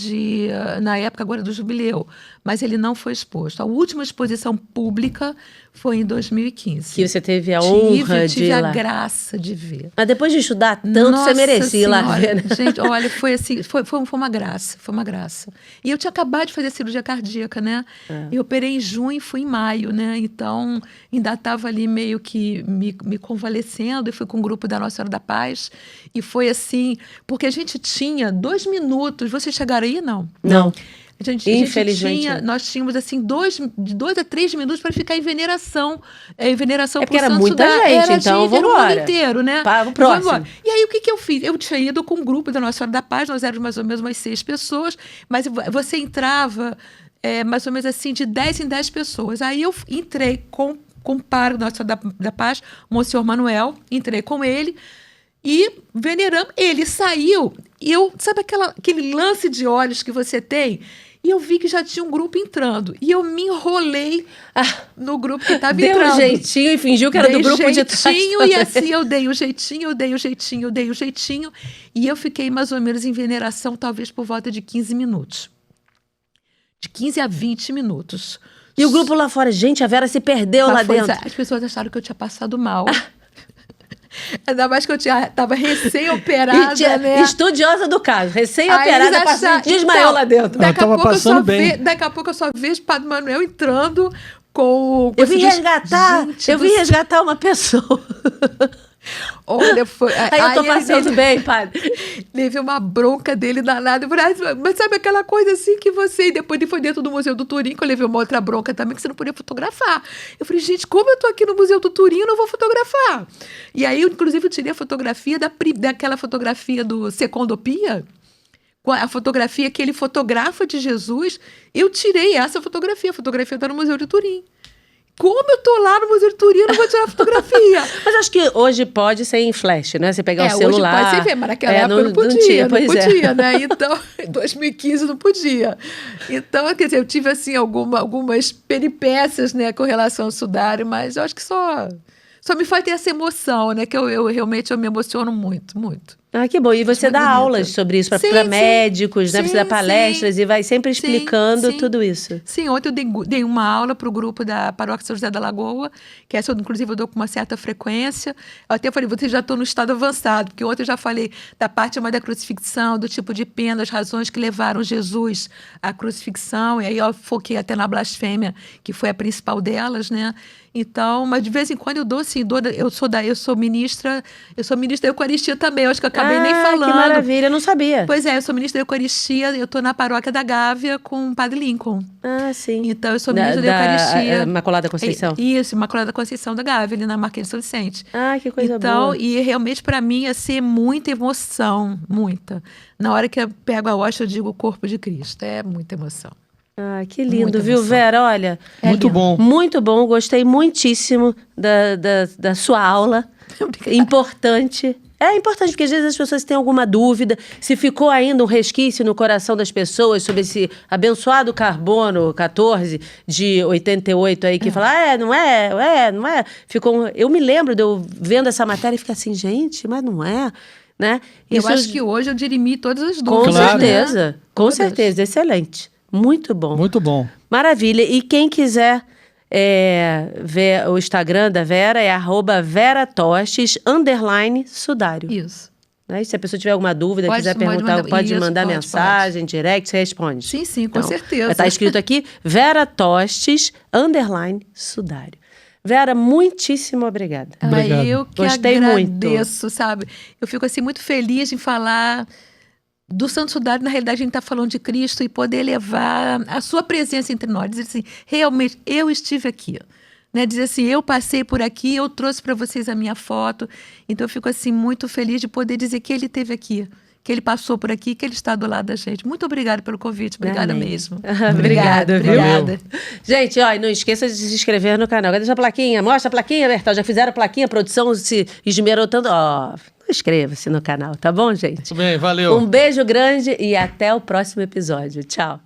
agora do jubileu, mas ele não foi exposto. A última exposição pública foi em 2015. Que você teve a honra de ir lá. Tive a graça de ver. Mas depois de estudar tanto, você merecia ir lá ver, né? Gente, olha, foi assim, foi uma graça, foi uma graça. E eu tinha acabado de fazer cirurgia cardíaca, né? Eu operei em junho e fui em maio, né? Então, ainda estava ali meio que me convalescendo, e fui com um grupo da Nossa Senhora da Paz. E foi assim, porque a gente tinha 2 minutos. Vocês chegaram aí, não? Não. Infelizmente. Nós tínhamos assim 2 a 3 minutos para ficar em veneração. Em veneração porque era muita gente, então vamos embora. Era o mundo inteiro, né? Para o próximo. E aí, o que eu fiz? Eu tinha ido com um grupo da Nossa Senhora da Paz, nós éramos mais ou menos umas 6 pessoas, mas você entrava mais ou menos assim, de 10 em 10 pessoas. Aí eu entrei com o padre da Nossa Senhora da Paz, o Monsenhor Manuel, entrei com ele, e veneramos. Ele saiu, e sabe aquele lance de olhos que você tem? E eu vi que já tinha um grupo entrando. E eu me enrolei no grupo que estava entrando. Deu um jeitinho e fingiu que era do grupo de trás. E assim eu dei o jeitinho. E eu fiquei mais ou menos em veneração, talvez por volta de 15 minutos. De 15 a 20 minutos. E o grupo lá fora, gente, a Vera se perdeu lá dentro. As pessoas acharam que eu tinha passado mal. Ainda mais que eu estava recém-operada, né? Estudiosa do caso, recém-operada, desmaiou lá dentro. Daqui a pouco eu só vejo o Padre Manuel entrando com eu vim resgatar uma pessoa. Olha, foi. Aí eu tô passando bem, padre. Levei uma bronca dele danada. Mas sabe aquela coisa assim que você. E depois ele foi dentro do Museu do Turim, que eu levei uma outra bronca também, que você não podia fotografar. Eu falei, gente, como eu tô aqui no Museu do Turim, eu não vou fotografar. E aí, inclusive, eu tirei a fotografia daquela fotografia do Secondopia. A fotografia que ele fotografa de Jesus. Eu tirei essa fotografia. A fotografia está no Museu de Turim. Como eu tô lá no Museu de Turim, eu não vou tirar fotografia. Mas acho que hoje pode ser em flash, né? Você pegar o celular. Hoje pode ser ver, mas naquela época não podia, não podia, né? Então, em 2015 não podia. Então, quer dizer, eu tive, assim, algumas peripécias, né, com relação ao sudário, mas eu acho que só me faz ter essa emoção, né? Que eu realmente me emociono muito, muito. Ah, que bom. E você dá aulas sobre isso para médicos, né? Você dá palestras e vai sempre explicando tudo isso. Sim, ontem eu dei uma aula para o grupo da Paróquia São José da Lagoa, que essa, inclusive, eu dou com uma certa frequência. Eu até falei, vocês já estão no estado avançado, porque ontem eu já falei da parte da crucifixão, do tipo de pena, as razões que levaram Jesus à crucifixão, e aí eu foquei até na blasfêmia, que foi a principal delas, né? Então, mas de vez em quando eu dou, assim, eu sou ministra da Eucaristia também, eu acho que eu acabei nem falando. Que maravilha, eu não sabia. Pois é, eu sou ministra da Eucaristia, eu estou na paróquia da Gávea com o Padre Lincoln. Ah, sim. Então, eu sou ministra da Eucaristia. Imaculada Conceição. Isso, Imaculada Conceição da Gávea, ali na Marquês de São Vicente. Ah, que coisa boa. Então, e realmente para mim ia ser muita emoção, muita. Na hora que eu pego a hóstia, eu digo o corpo de Cristo, é muita emoção. Ah, que lindo, viu, Vera? Olha, muito lindo. Bom. Muito bom, gostei muitíssimo da sua aula. Importante. É importante, porque às vezes as pessoas têm alguma dúvida, se ficou ainda um resquício no coração das pessoas sobre esse abençoado carbono 14 de 88 aí, que fala, não é. Eu me lembro de eu vendo essa matéria e ficar assim, gente, mas não é, né? Eu acho que hoje eu dirimi todas as dúvidas. Com certeza, né? Com certeza, excelente. Muito bom. Muito bom. Maravilha. E quem quiser ver o Instagram da Vera é @veratostes_sudário. Isso. Né? E se a pessoa tiver alguma dúvida, quiser Pode perguntar, mandar- pode isso, mandar pode, mensagem, direct, você responde. Sim, sim, com certeza. Está escrito aqui, Vera Tostes, _Sudário. Vera, muitíssimo obrigada. Obrigado. Eu que Gostei agradeço, sabe? Eu fico assim muito feliz em falar do Santo Sudário. Na realidade, a gente está falando de Cristo e poder levar a sua presença entre nós. Dizer assim, realmente, eu estive aqui. Né? Dizer assim, eu passei por aqui, eu trouxe para vocês a minha foto. Então, eu fico assim muito feliz de poder dizer que ele esteve aqui, que ele passou por aqui, que ele está do lado da gente. Muito obrigada pelo convite. Obrigada Amém. mesmo. Obrigada, viu? Obrigada. Gente, ó, e não esqueça de se inscrever no canal. Cadê essa plaquinha? Mostra a plaquinha, Bertal. Já fizeram a plaquinha, a produção se esmerou tanto. Ó, inscreva-se no canal, tá bom, gente? Muito bem, valeu. Um beijo grande e até o próximo episódio. Tchau.